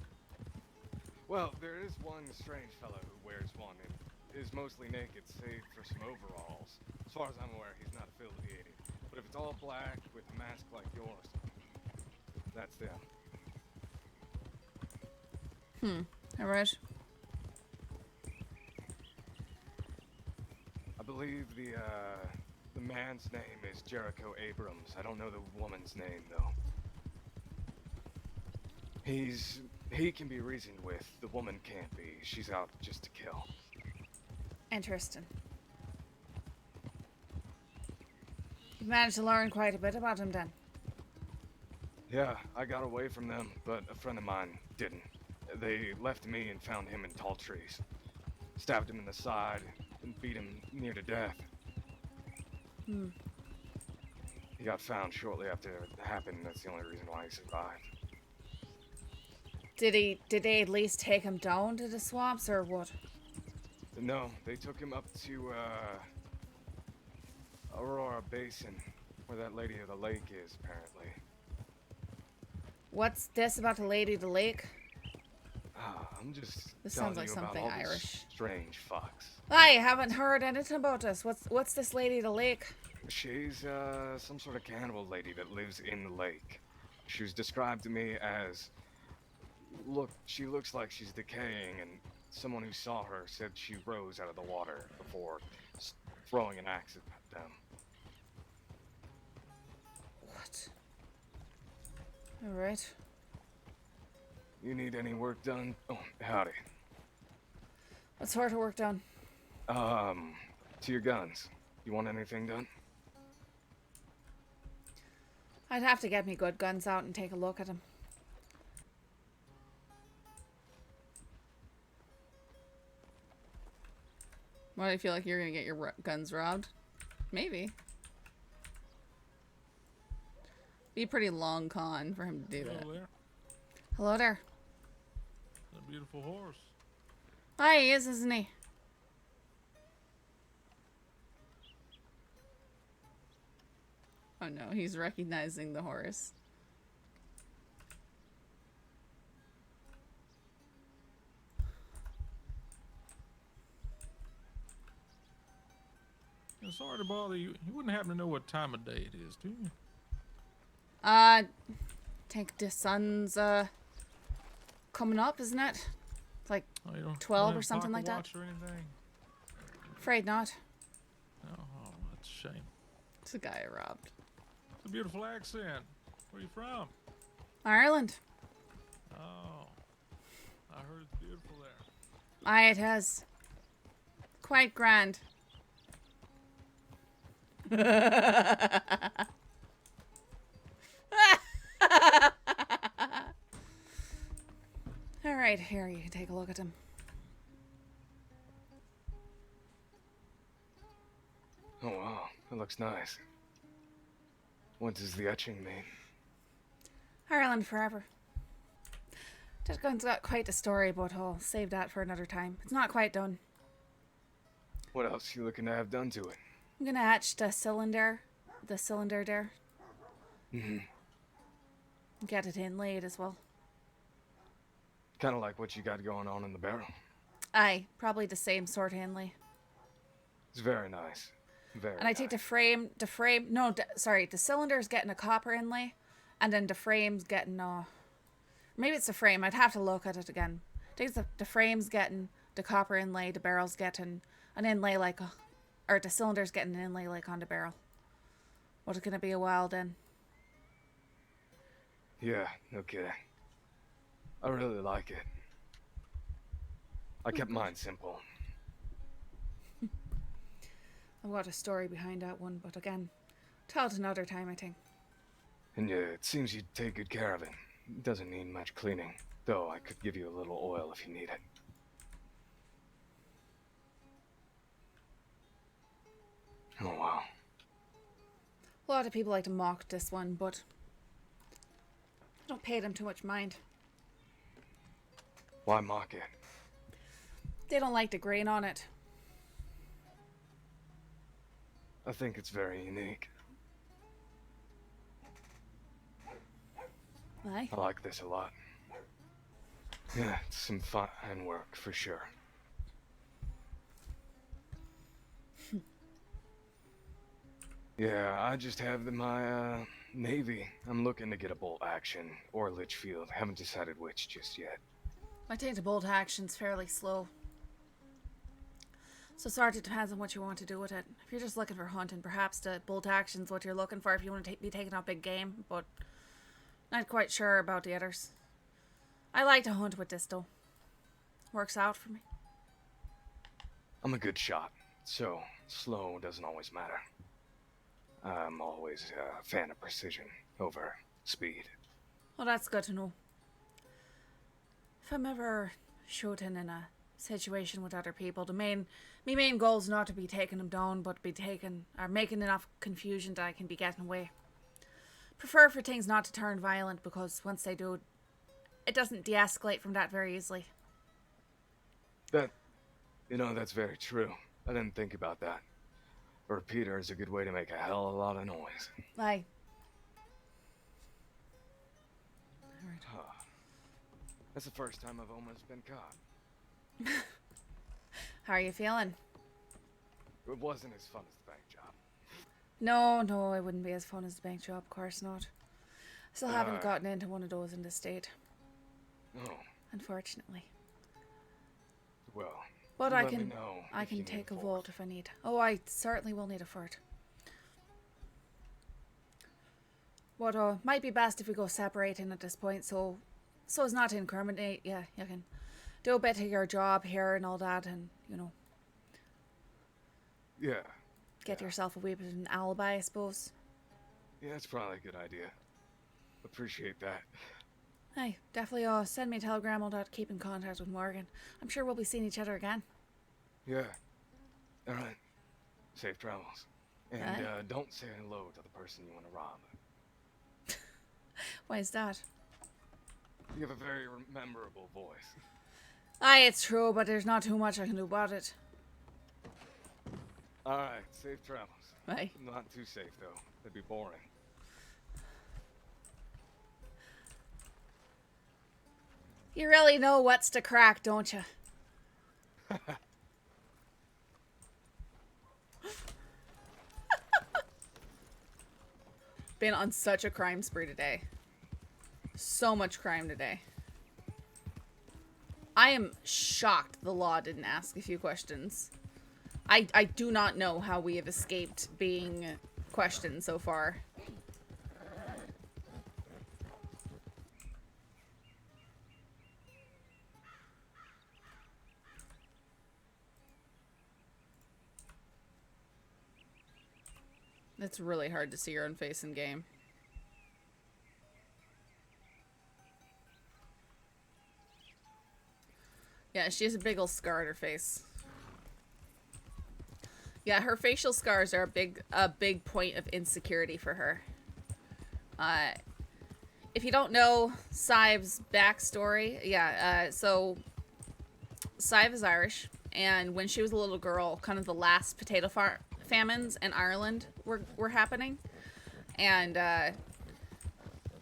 Well, there is one strange fellow who wears one and is mostly naked, save for some overalls. As far as I'm aware, he's not affiliated. But if it's all black with a mask like yours, that's them. Alright. I believe the man's name is Jericho Abrams. I don't know the woman's name, though. He can be reasoned with. The woman can't be. She's out just to kill. Interesting. You've managed to learn quite a bit about him then. Yeah, I got away from them, but a friend of mine didn't. They left me and found him in tall trees. Stabbed him in the side and beat him near to death. He got found shortly after it happened. That's the only reason why he survived. Did they at least take him down to the swamps or what? No, they took him up to Aurora Basin, where that lady of the lake is, apparently. What's this about the lady of the lake? I'm just This telling sounds like you about something all Irish. these strange fucks. I haven't heard anything about this. What's this lady of the lake? She's some sort of cannibal lady that lives in the lake. She was described to me as she looks like she's decaying, and someone who saw her said she rose out of the water before throwing an axe at them. What? Alright. You need any work done? Oh, howdy. What sort of work done? To your guns. You want anything done? I'd have to get me good guns out and take a look at them. Why do you feel like you're gonna get your guns robbed? Maybe. Be a pretty long con for him to do that. Hello there. Hello there. A beautiful horse. Hi, he is, isn't he? Oh no, he's recognizing the horse. Sorry to bother you. You wouldn't happen to know what time of day it is, do you? Think the sun's coming up, isn't it? It's like Oh, you don't 12 have or a something like pocket that. watch or anything? Afraid not. Oh, that's a shame. It's the guy I robbed. It's a beautiful accent. Where are you from? Ireland. Oh, I heard it's beautiful there. Aye, it has. Quite grand. Alright, here, you can take a look at him. Oh wow, that looks nice. What does the etching mean? Ireland forever. That gun's got quite a story, but I'll save that for another time. It's not quite done. What else you looking to have done to it? I'm gonna etch the cylinder there. Mm-hmm. Get it inlaid as well. Kind of like what you got going on in the barrel. Aye, probably the same sort of inlay. It's very nice. Very And I take the cylinder's getting a copper inlay, and then the frame's getting maybe it's the frame, I'd have to look at it again. I think the frame's getting the copper inlay, the barrel's getting an inlay or the cylinder's getting an inlay like on the barrel. What's it gonna be a while then? Yeah, no kidding. I really like it. I kept mine simple. I've got a story behind that one, but again, tell it another time, I think. And yeah, it seems you take good care of it. It doesn't need much cleaning, though I could give you a little oil if you need it. Oh wow. A lot of people like to mock this one, but I don't pay them too much mind. Why mock it? They don't like the grain on it. I think it's very unique. Aye. I like this a lot. Yeah, it's some fine work for sure. Yeah, I just have my Navy. I'm looking to get a bolt action or Litchfield. Haven't decided which just yet. I think the bolt action's fairly slow. So sort of depends on what you want to do with it. If you're just looking for hunting, perhaps the bolt action's what you're looking for if you want to be taking out big game, but not quite sure about the others. I like to hunt with this though. Works out for me. I'm a good shot, so slow doesn't always matter. I'm always a fan of precision over speed. Well, that's good to know. If I'm ever shooting in a situation with other people, my main goal is not to be taking them down, but be making enough confusion that I can be getting away. Prefer for things not to turn violent, because once they do, it doesn't de-escalate from that very easily. That's very true. I didn't think about that. A repeater is a good way to make a hell of a lot of noise. Aye. That's the first time I've almost been caught. How are you feeling? It wasn't as fun as the bank job. No, it wouldn't be as fun as the bank job, of course not. Still haven't gotten into one of those in this state. No. Unfortunately. Well, but I can take a vault if I need. Oh, I certainly will need a fort. But might be best if we go separating at this point, so as not to incriminate. Yeah, you can do a bit of your job here and all that, and Yeah. Get yourself a wee bit of an alibi, I suppose. Yeah, that's probably a good idea. Appreciate that. Hey, definitely send me a telegram. I'll keep in contact with Morgan. I'm sure we'll be seeing each other again. Yeah. Alright. Safe travels. And don't say hello to the person you want to rob. Why is that? You have a very memorable voice. Aye, it's true, but there's not too much I can do about it. Alright, safe travels. Bye. Not too safe, though. That'd be boring. You really know what's to crack, don't you? been on such a crime spree today. So much crime today. I am shocked the law didn't ask a few questions. I do not know how we have escaped being questioned so far. It's really hard to see your own face in game. Yeah, she has a big old scar on her face. Yeah, her facial scars are a big point of insecurity for her. If you don't know Sadhbh's backstory, yeah, so Sadhbh is Irish, and when she was a little girl, kind of the last potato famines in Ireland were happening, and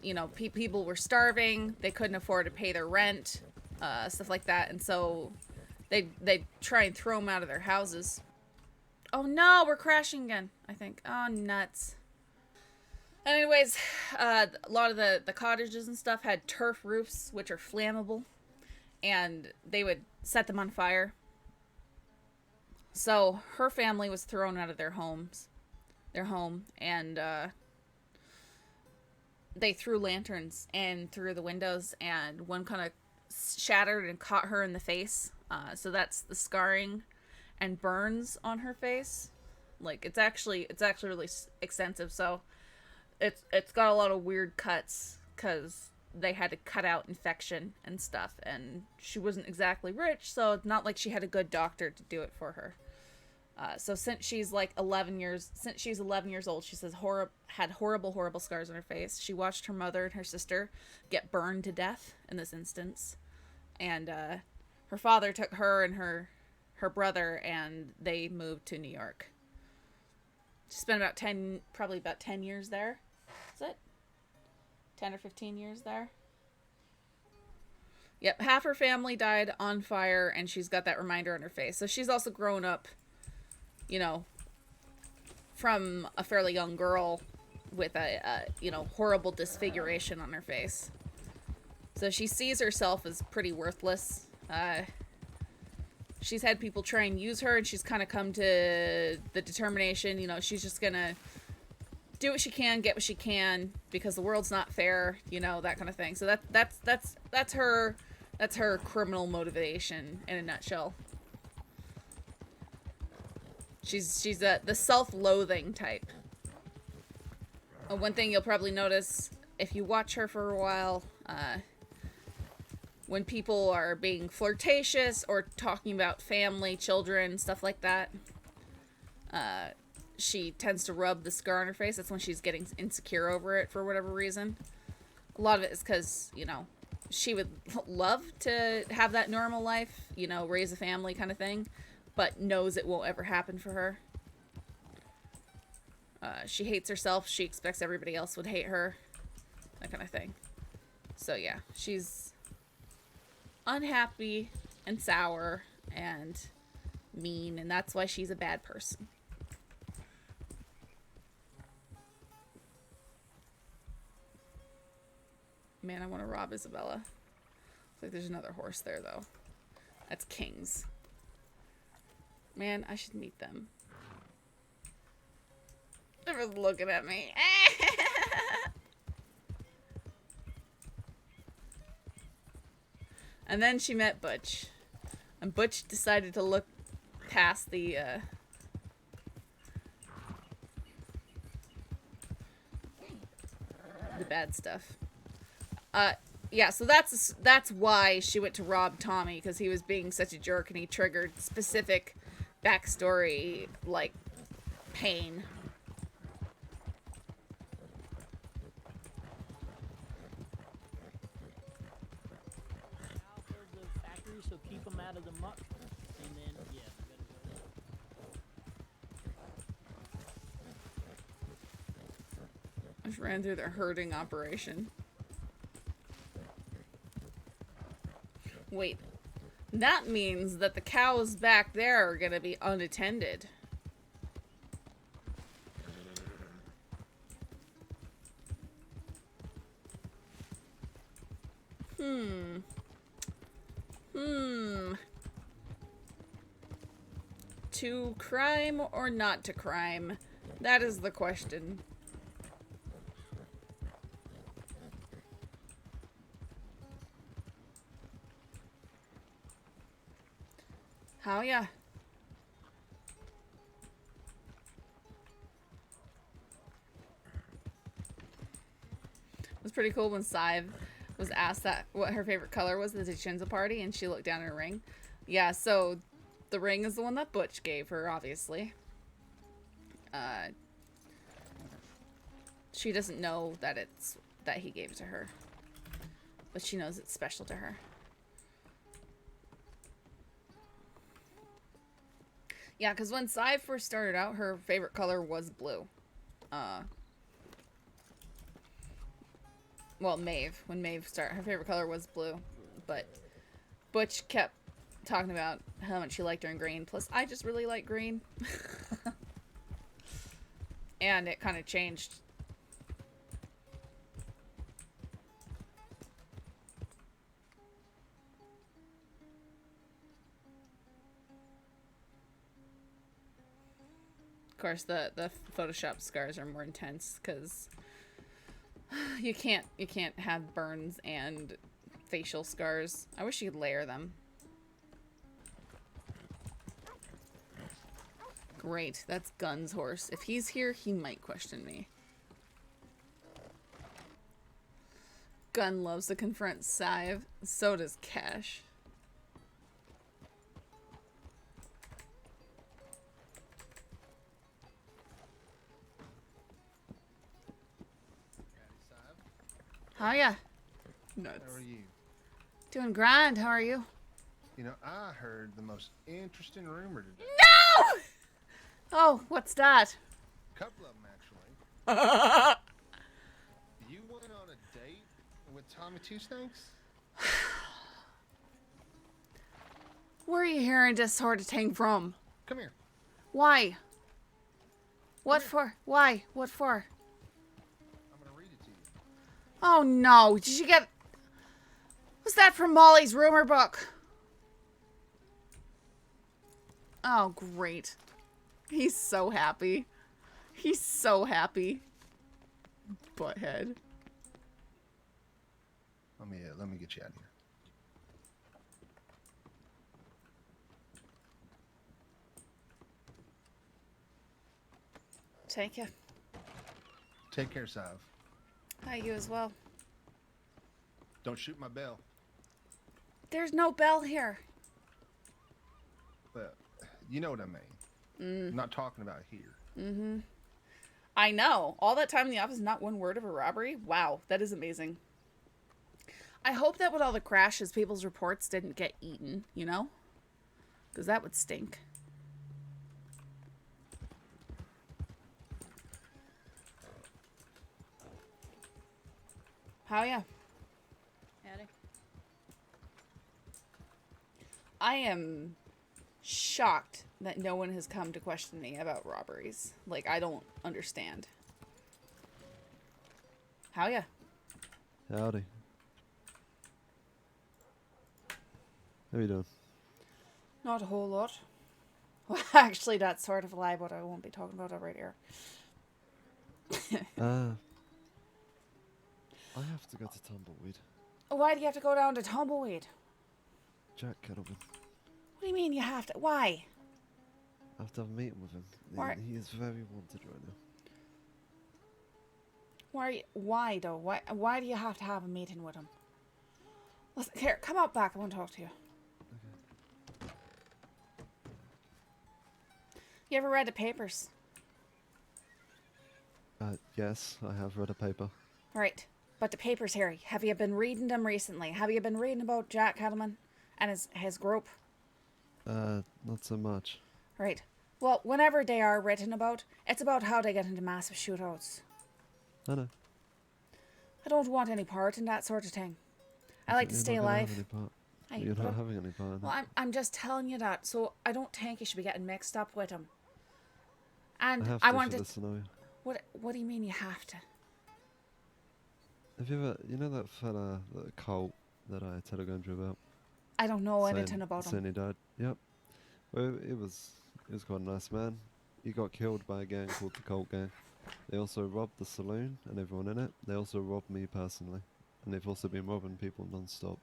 you know, people were starving, they couldn't afford to pay their rent, stuff like that, and so they'd try and throw them out of their houses. Oh no, we're crashing again, I think. Oh, nuts. Anyways, a lot of the cottages and stuff had turf roofs, which are flammable, and they would set them on fire. So her family was thrown out of their home, and they threw lanterns in through the windows, and one kind of shattered and caught her in the face. So that's the scarring and burns on her face. Like, it's actually really extensive. So it's got a lot of weird cuts because they had to cut out infection and stuff, and she wasn't exactly rich, so it's not like she had a good doctor to do it for her. So since she's 11 years old, she says had horrible scars on her face. She watched her mother and her sister get burned to death in this instance, and her father took her and her brother, and they moved to New York. She spent probably about 10 years there. Is it 10 or 15 years there? Yep, half her family died on fire, and she's got that reminder on her face. So she's also grown up, you know, from a fairly young girl with a horrible disfiguration on her face. So she sees herself as pretty worthless. She's had people try and use her, and she's kind of come to the determination, you know, she's just gonna do what she can, get what she can, because the world's not fair, you know, that kind of thing. So that's her criminal motivation in a nutshell. She's the self-loathing type. One thing you'll probably notice if you watch her for a while, when people are being flirtatious or talking about family, children, stuff like that, she tends to rub the scar on her face. That's when she's getting insecure over it for whatever reason. A lot of it is because, you know, she would love to have that normal life, you know, raise a family kind of thing, but knows it won't ever happen for her. She hates herself. She expects everybody else would hate her. That kind of thing. So yeah, she's unhappy and sour and mean, and that's why she's a bad person. Man, I want to rob Isabella. Looks like there's another horse there, though. That's King's. Man, I should meet them. They're just looking at me. And then she met Butch. And Butch decided to look past the bad stuff. Yeah, so that's why she went to rob Tommy, because he was being such a jerk and he triggered specific backstory, like, pain. So keep them out of the muck, and then yeah, I just ran through the herding operation. Wait, that means that the cows back there are gonna be unattended. Hmm. Hmm. To crime or not to crime? That is the question. How ya? It was pretty cool when Sadhbh was asked that what her favorite color was at the Chinza party, and she looked down at her ring. Yeah, so the ring is the one that Butch gave her, obviously. She doesn't know that he gave it to her, but she knows it's special to her. Yeah, because when Sadhbh first started out, her favorite color was blue. Well, Maeve. When Maeve started, her favorite color was blue. But Butch kept talking about how much she liked her in green. Plus, I just really like green. And it kind of changed. Of course, the Photoshop scars are more intense because you can't have burns and facial scars. I wish you could layer them. Great, that's Gun's horse. If he's here, he might question me. Gun loves to confront Sadhbh. So does Cash. Hiya. Nuts. How are you? Doing grand. How are you? You know, I heard the most interesting rumor today. No! Oh, what's that? A couple of them, actually. You went on a date with Tommy Two Snakes? Where are you hearing this sort of thing from? Come here. Why? What for? Why? What for? I'm gonna read it to you. Oh no, did you get... Was that from Molly's rumor book? Oh, great. He's so happy. He's so happy. Butthead. Let me get you out of here. Thank you. Take care, Sadhbh. Hi, you as well. Don't shoot my bell. There's no bell here. Well, you know what I mean. I'm not talking about here. Mm-hmm. I know. All that time in the office, not one word of a robbery? Wow, that is amazing. I hope that with all the crashes, people's reports didn't get eaten, you know? Because that would stink. How ya? Howdy. I am shocked that no one has come to question me about robberies. Like, I don't understand. How ya? Howdy. How you doing? Not a whole lot. Well, actually, that's sort of a lie, but I won't be talking about it right here. I have to go to Tumbleweed. Why do you have to go down to Tumbleweed? Jack Kettleman. What do you mean you have to? Why? I have to have a meeting with him. Why? He is very wanted right now. Why though? Why do you have to have a meeting with him? Listen, here, come out back. I want to talk to you. Okay. You ever read the papers? Yes, I have read a paper. Right. But the papers, Harry, have you been reading them recently? Have you been reading about Jack Kettleman and his group? Not so much. Right. Well, whenever they are written about, it's about how they get into massive shootouts. I know. I don't want any part in that sort of thing. I like to You're stay not gonna have alive. any part. Hey, You're not but- having any part in Well, it. I'm just telling you that, so I don't think you should be getting mixed up with him. I And have I to wanted... for this scenario. What do you mean you have to? Have you ever, you know that fella, that Colt, that I telegrammed you about? I don't know anything about Saying him. he died. Yep. Well, it was quite a nice man. He got killed by a gang called the Cult Gang. They also robbed the saloon and everyone in it. They also robbed me personally, and they've also been robbing people non-stop.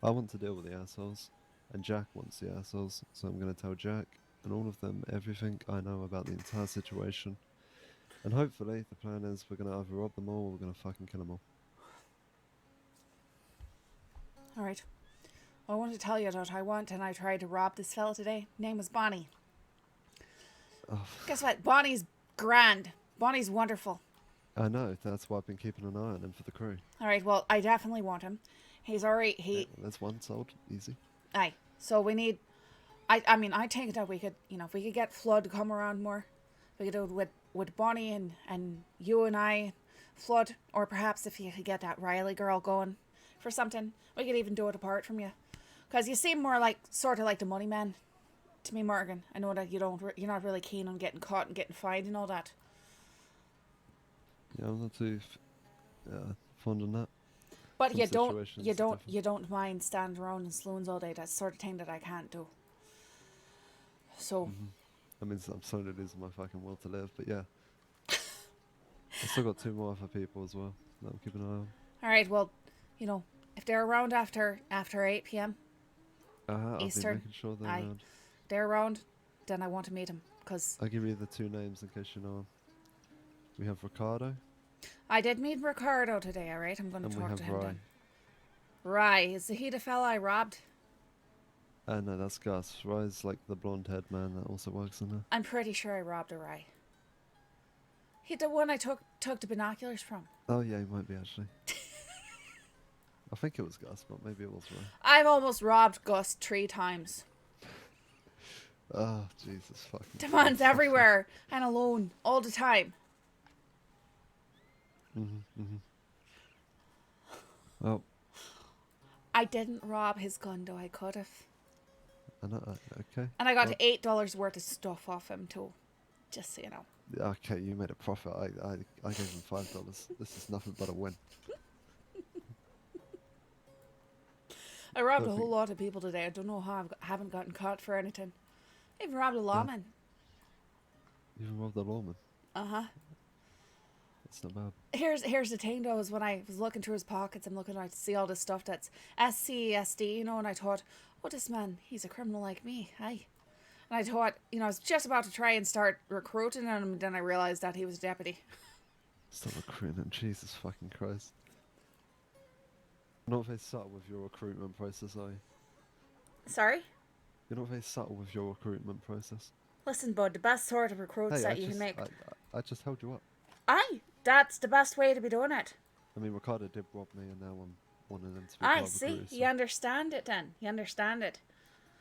I want to deal with the assholes, and Jack wants the assholes, so I'm going to tell Jack and all of them everything I know about the entire situation. And hopefully, the plan is we're going to either rob them all or we're going to fucking kill them all. Alright. I wanted to tell you that I went and I tried to rob this fella today. Name was Bonnie. Oh, Guess what? Bonnie's grand. Bonnie's wonderful. I know, that's why I've been keeping an eye on him for the crew. Alright, well, I definitely want him. He's already... Yeah, there's one sold, easy. Aye. So we need... I mean, I think that we could, you know, if we could get Flood to come around more, we could do it with Bonnie and you and I, Flood, or perhaps if you could get that Riley girl going for something, we could even do it apart from you. Because you seem more like, sort of like the money man to me, Morgan. I know that you're not really keen on getting caught and getting fined and all that. Yeah, I'm not too fond on that. But Some you situations don't mind standing around in saloons all day. That's the sort of thing that I can't do. So... I mean, I'm sorry to lose my fucking will to live, but yeah. I still got 2 more other people as well that I'm keeping an eye on. Alright, well, you know, if they're around after 8 p.m. I'll Eastern, be making sure they're around. They're around, then I want to meet them, because... I'll give you the 2 names in case you know them. We have Ricardo. I did meet Ricardo today, alright? I'm going to talk to him Rye. then. Rye, is he the fella I robbed? No, that's Gus. Rye's like the blonde-haired man that also works in there. I'm pretty sure I robbed a Rye. He the one I took the binoculars from. Oh yeah, he might be actually. I think it was Gus, but maybe it was Rye. I've almost robbed Gus 3 times. Oh, Jesus fucking The man's everywhere and alone all the time. Well, I didn't rob his gun, though. I could have. okay. And I got $8 worth of stuff off him, too. Just so you know. Okay, you made a profit. I gave him $5. This is nothing but a win. I robbed a whole lot of people today. I don't know how I haven't gotten caught for anything. I even robbed a lawman. You even robbed the lawman? Uh-huh. That's not bad. Here's the thing, though, is when I was looking through his pockets, I'm looking out to see all this stuff that's SC, you know, and I thought, oh, this man, he's a criminal like me, aye. And I thought, you know, I was just about to try and start recruiting him, and then I realised that he was a deputy. Stop recruiting, Jesus fucking Christ. You're not very subtle with your recruitment process, are you? Sorry? You're not very subtle with your recruitment process. Listen, bud, the best sort of recruits that you can make... I just held you up. Aye, that's the best way to be doing it. I mean, Ricardo did rob me, and now I'm wanting him to be part of the see, crew, so you understand it then. You understand it.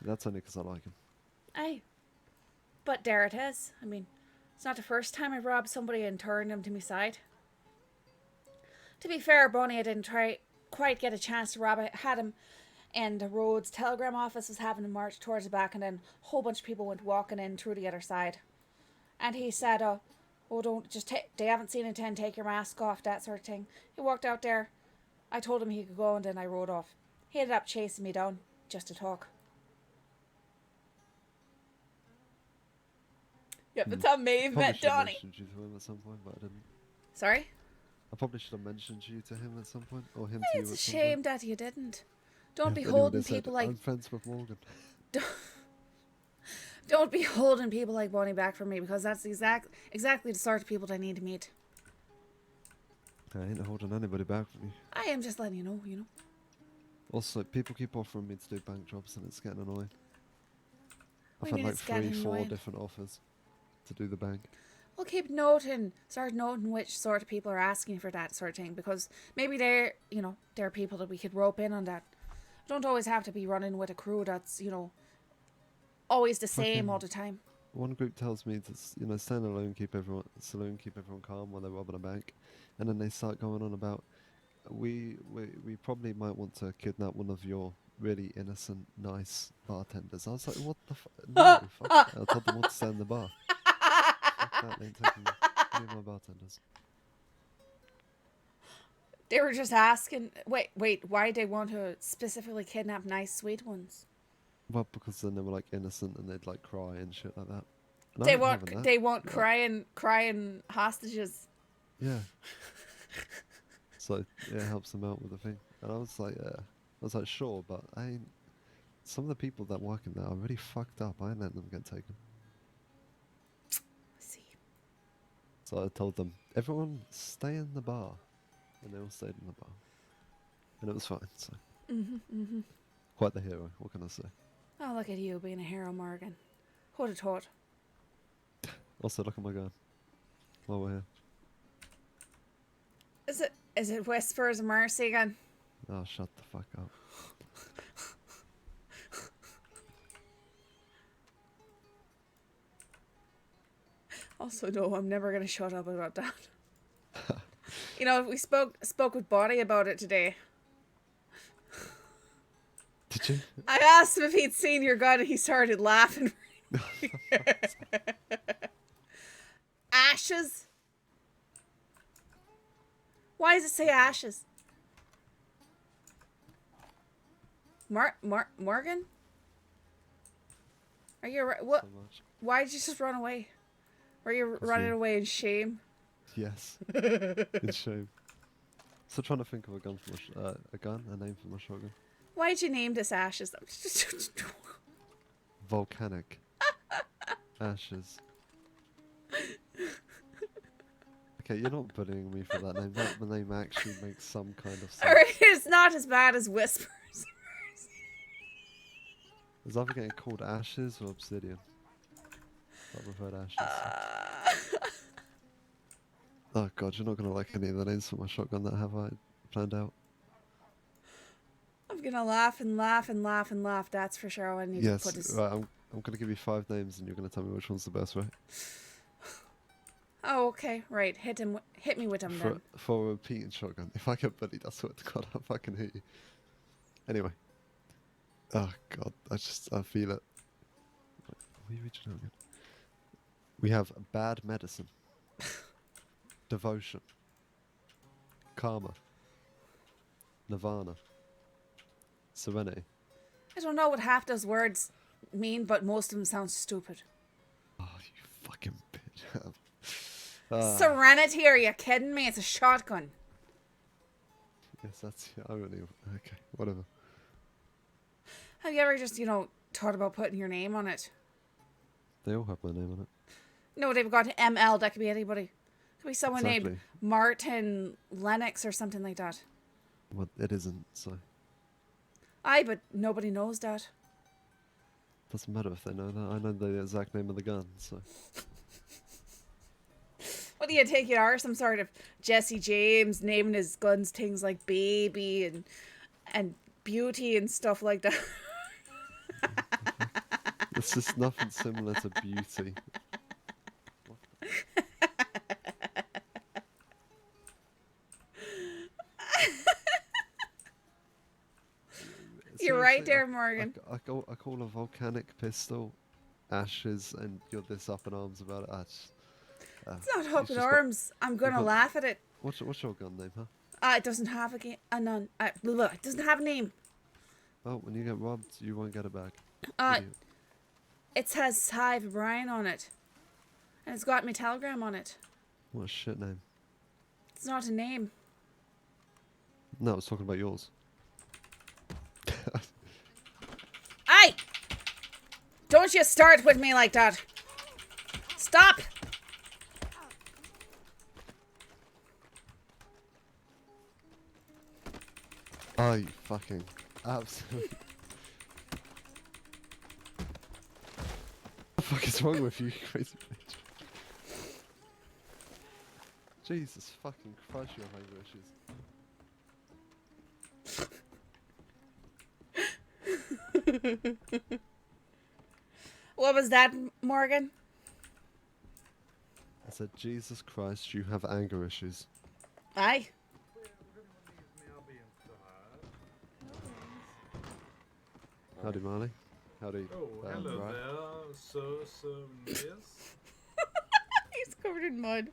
that's only because I like him. Aye. But there it is. I mean, it's not the first time I've robbed somebody and turned them to my side. To be fair, Bonnie, I didn't quite get a chance to rob. I had him in the Rhodes telegram office, was having to march towards the back, and then a whole bunch of people went walking in through the other side. And he said, oh, don't, just they haven't seen it, take your mask off, that sort of thing. He walked out there. I told him he could go, and then I rode off. He ended up chasing me down just to talk. Yeah, that's how Maeve met Donnie. I mentioned you to him at some point, but I didn't. Sorry? I probably should have mentioned you to him at some point, or him to you It's a at some shame point. that you didn't. Don't be If anyone holding had said, people like... I'm friends with Morgan. Don't be holding people like Bonnie back from me, because that's exactly the sort of people that I need to meet. I ain't holding anybody back from you. I am just letting you know, Also, people keep offering me to do bank jobs, and it's getting annoying. What I've do you had mean like it's getting 3-4 annoying? different offers to do the bank. Well, start noting which sort of people are asking for that sort of thing, because maybe they're people that we could rope in on that. Don't always have to be running with a crew that's, always the same all the time. One group tells me to, stand alone, keep everyone calm while they're robbing a bank, and then they start going on about, we probably might want to kidnap one of your really innocent, nice bartenders. I was like, what the fuck? No, fuck that. I told them all to stay in the bar. Fuck that, they ain't taking any of my bartenders. They were just asking. Wait. Why they want to specifically kidnap nice, sweet ones? Well, because then they were like innocent and they'd like cry and shit like that. And I They ain't want. having that. They want Like, crying hostages. Yeah. So yeah, it helps them out with the thing. And I was like, sure, but I ain't. Some of the people that work in there are really fucked up. I ain't letting them get taken. See. So I told them, everyone stay in the bar, and they all stayed in the bar, and it was fine. So quite the hero. What can I say? Oh, look at you being a hero, Morgan. Who'd have thought? Also, look at my gun. While we're here. Is it Whispers of Mercy again? Oh, shut the fuck up. Also, no, I'm never gonna shut up about that. You know, we spoke with Bonnie about it today. Did you? I asked him if he'd seen your gun, and he started laughing. Ashes? Why does it say ashes? Morgan? Are you what? So much. Why did you just run away? Were you running away in shame? Yes. It's shame. Still trying to think of a gun for a name for my shotgun. Why'd you name this Ashes? Volcanic. Ashes. Okay, you're not bullying me for that name. That the name actually makes some kind of sense. Alright, it's not as bad as Whispers. It's either getting called Ashes or Obsidian. But I preferred Ashes. Oh god, you're not gonna like any of the names for my shotgun that have I planned out. I'm gonna laugh and laugh and laugh and laugh, that's for sure. I need to put this... Right, I'm gonna give you 5 names and you're gonna tell me which one's the best, right? Oh, okay, right. Hit me with them then. For a repeating shotgun. If I get bullied, I swear to god, I'll fucking hit you. Anyway. Oh god, I feel it. What are you reaching out again? We have Bad Medicine. Devotion. Karma. Nirvana. Serenity. I don't know what half those words mean, but most of them sound stupid. Oh, you fucking bitch. Serenity? Are you kidding me? It's a shotgun. Yes, that's... I really... Okay, whatever. Have you ever just, thought about putting your name on it? They all have my name on it. No, they've got ML. That could be anybody. It could be someone named Exactly. Martin Lennox or something like that. Well, it isn't, so... Aye, but nobody knows that. Doesn't matter if they know that. I know the exact name of the gun, so... What do you take it are? Some sort of Jesse James naming his guns things like baby and beauty and stuff like that. It's just nothing similar to beauty. You're right Seriously, there, Morgan. I call a volcanic pistol Ashes, and you're this up in arms about it. It's not up in arms. I'm gonna laugh at it. What's your gun name, huh? It doesn't have a none. It doesn't have a name. Oh, when you get robbed, you won't get it back. It says Sadhbh Brian on it, and it's got my telegram on it. What a shit name. It's not a name. No, I was talking about yours. Aye! Don't you start with me like that. Stop! Oh, you fucking absolute. What the fuck is wrong with you, you crazy bitch? Jesus fucking Christ, you have anger issues. What was that, Morgan? I said, Jesus Christ, you have anger issues. Aye. Howdy, Marley. Howdy. Oh, hello Brad. there. So, yes. He's covered in mud.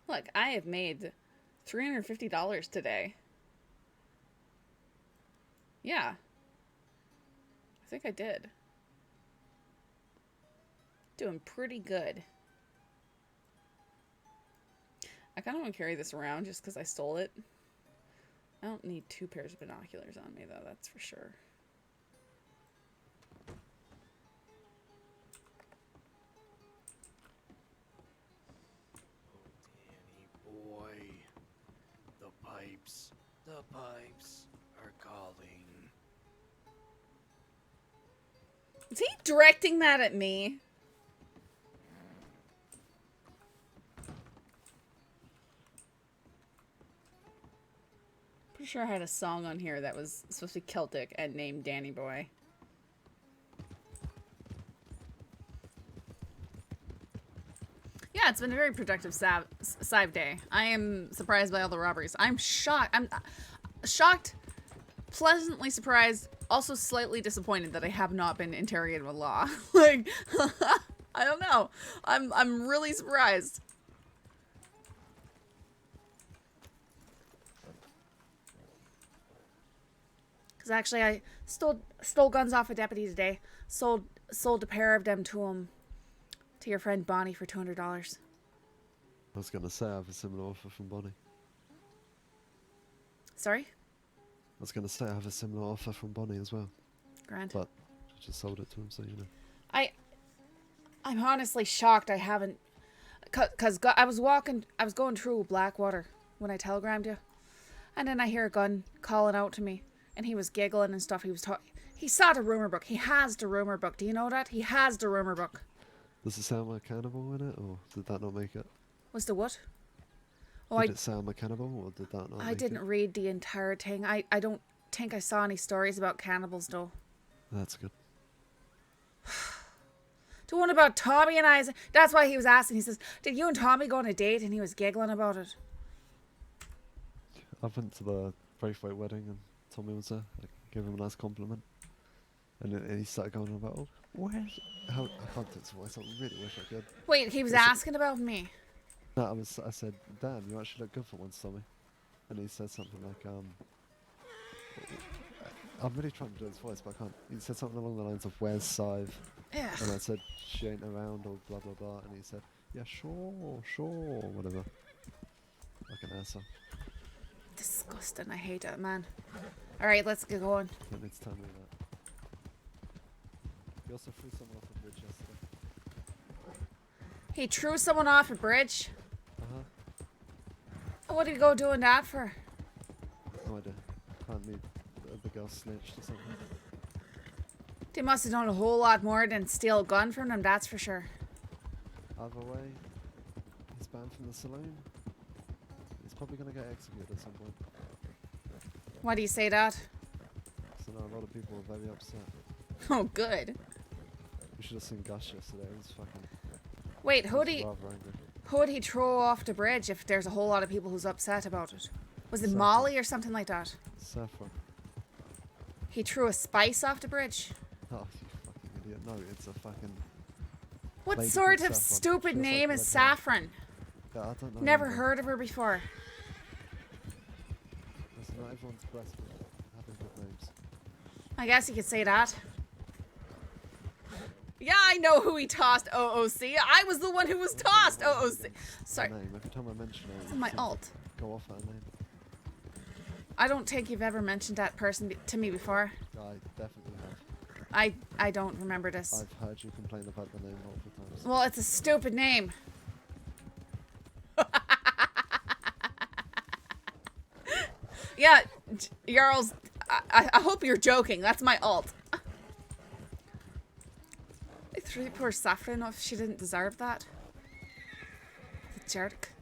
Look, I have made $350 today. Yeah. I think I did. Doing pretty good. I kind of want to carry this around just because I stole it. I don't need 2 pairs of binoculars on me, though, that's for sure. Boy, the pipes are calling. Is he directing that at me? Pretty sure I had a song on here that was supposed to be Celtic and named Danny Boy. Yeah, it's been a very productive Sadhbh day. I am surprised by all the robberies. I'm shocked. I'm shocked, pleasantly surprised, also slightly disappointed that I have not been interrogated with law. Like, I don't know. I'm really surprised. Because actually I stole guns off a deputy today. Sold a pair of them to him. To your friend Bonnie for $200. I was gonna say I have a similar offer from Bonnie. Sorry? I was gonna say I have a similar offer from Bonnie as well. Grand. But I just sold it to him, so you know. I'm honestly shocked I haven't... Cause I was going through Blackwater when I telegrammed you. And then I hear a gun calling out to me. And he was giggling and stuff. He saw the rumor book. He has the rumor book. Do you know that? He has the rumor book. Does it sound like cannibal in it, or did that not make it? Was the what? Oh, Did it sound like cannibal, or did that not I make didn't it? read the entire thing. I don't think I saw any stories about cannibals, though. That's good. The one about Tommy and I, that's why he was asking. He says, did you and Tommy go on a date? And he was giggling about it. I went to the Braithwaite wedding and Tommy was there. I gave him a nice compliment. And he started going on about, oh, where's... I can't do it to voice, I really wish I could. Wait, he was asking about me? No, I said, damn, you actually look good for once, Tommy. And he said something like, I'm really trying to do his voice, but I can't. He said something along the lines of, where's Sadhbh? Yeah. And I said, she ain't around, or blah blah blah. And he said, yeah, sure, whatever. Like an asshole. Disgusting, I hate that man. Alright, let's get going. You don't need to tell me that. He also threw someone off a bridge yesterday. He threw someone off a bridge? Uh-huh. What did he go doing that for? No idea. Apparently the girl snitched or something. They must have done a whole lot more than steal a gun from them, that's for sure. Either way, he's banned from the saloon. He's probably going to get executed at some point. Why do you say that? So now a lot of people are very upset. Oh, good. You should have seen Gus yesterday. It was fucking... Wait, rather angry. who'd he throw off the bridge if there's a whole lot of people who's upset about it? Was it Molly or something like that? Saffron. He threw a spice off the bridge? Oh, you fucking idiot. No, it's a fucking... What lady sort called of Saffron. stupid She has, name like, is red hair. Saffron? Yeah, I don't know. Never either. heard of her before. Listen, not everyone's blessed with having good names. I guess you could say that. Yeah, I know who he tossed OOC. I was the one who was tossed OOC. Sorry. Name. Every time I mention it, It's you my seem to alt. Go off that name. I don't think you've ever mentioned that person to me before. I definitely have. I don't remember this. I've heard you complain about the name multiple times. Well, it's a stupid name. Yeah, Jarls, I hope you're joking. That's my alt. I threw poor Saffron off. She didn't deserve that. The jerk.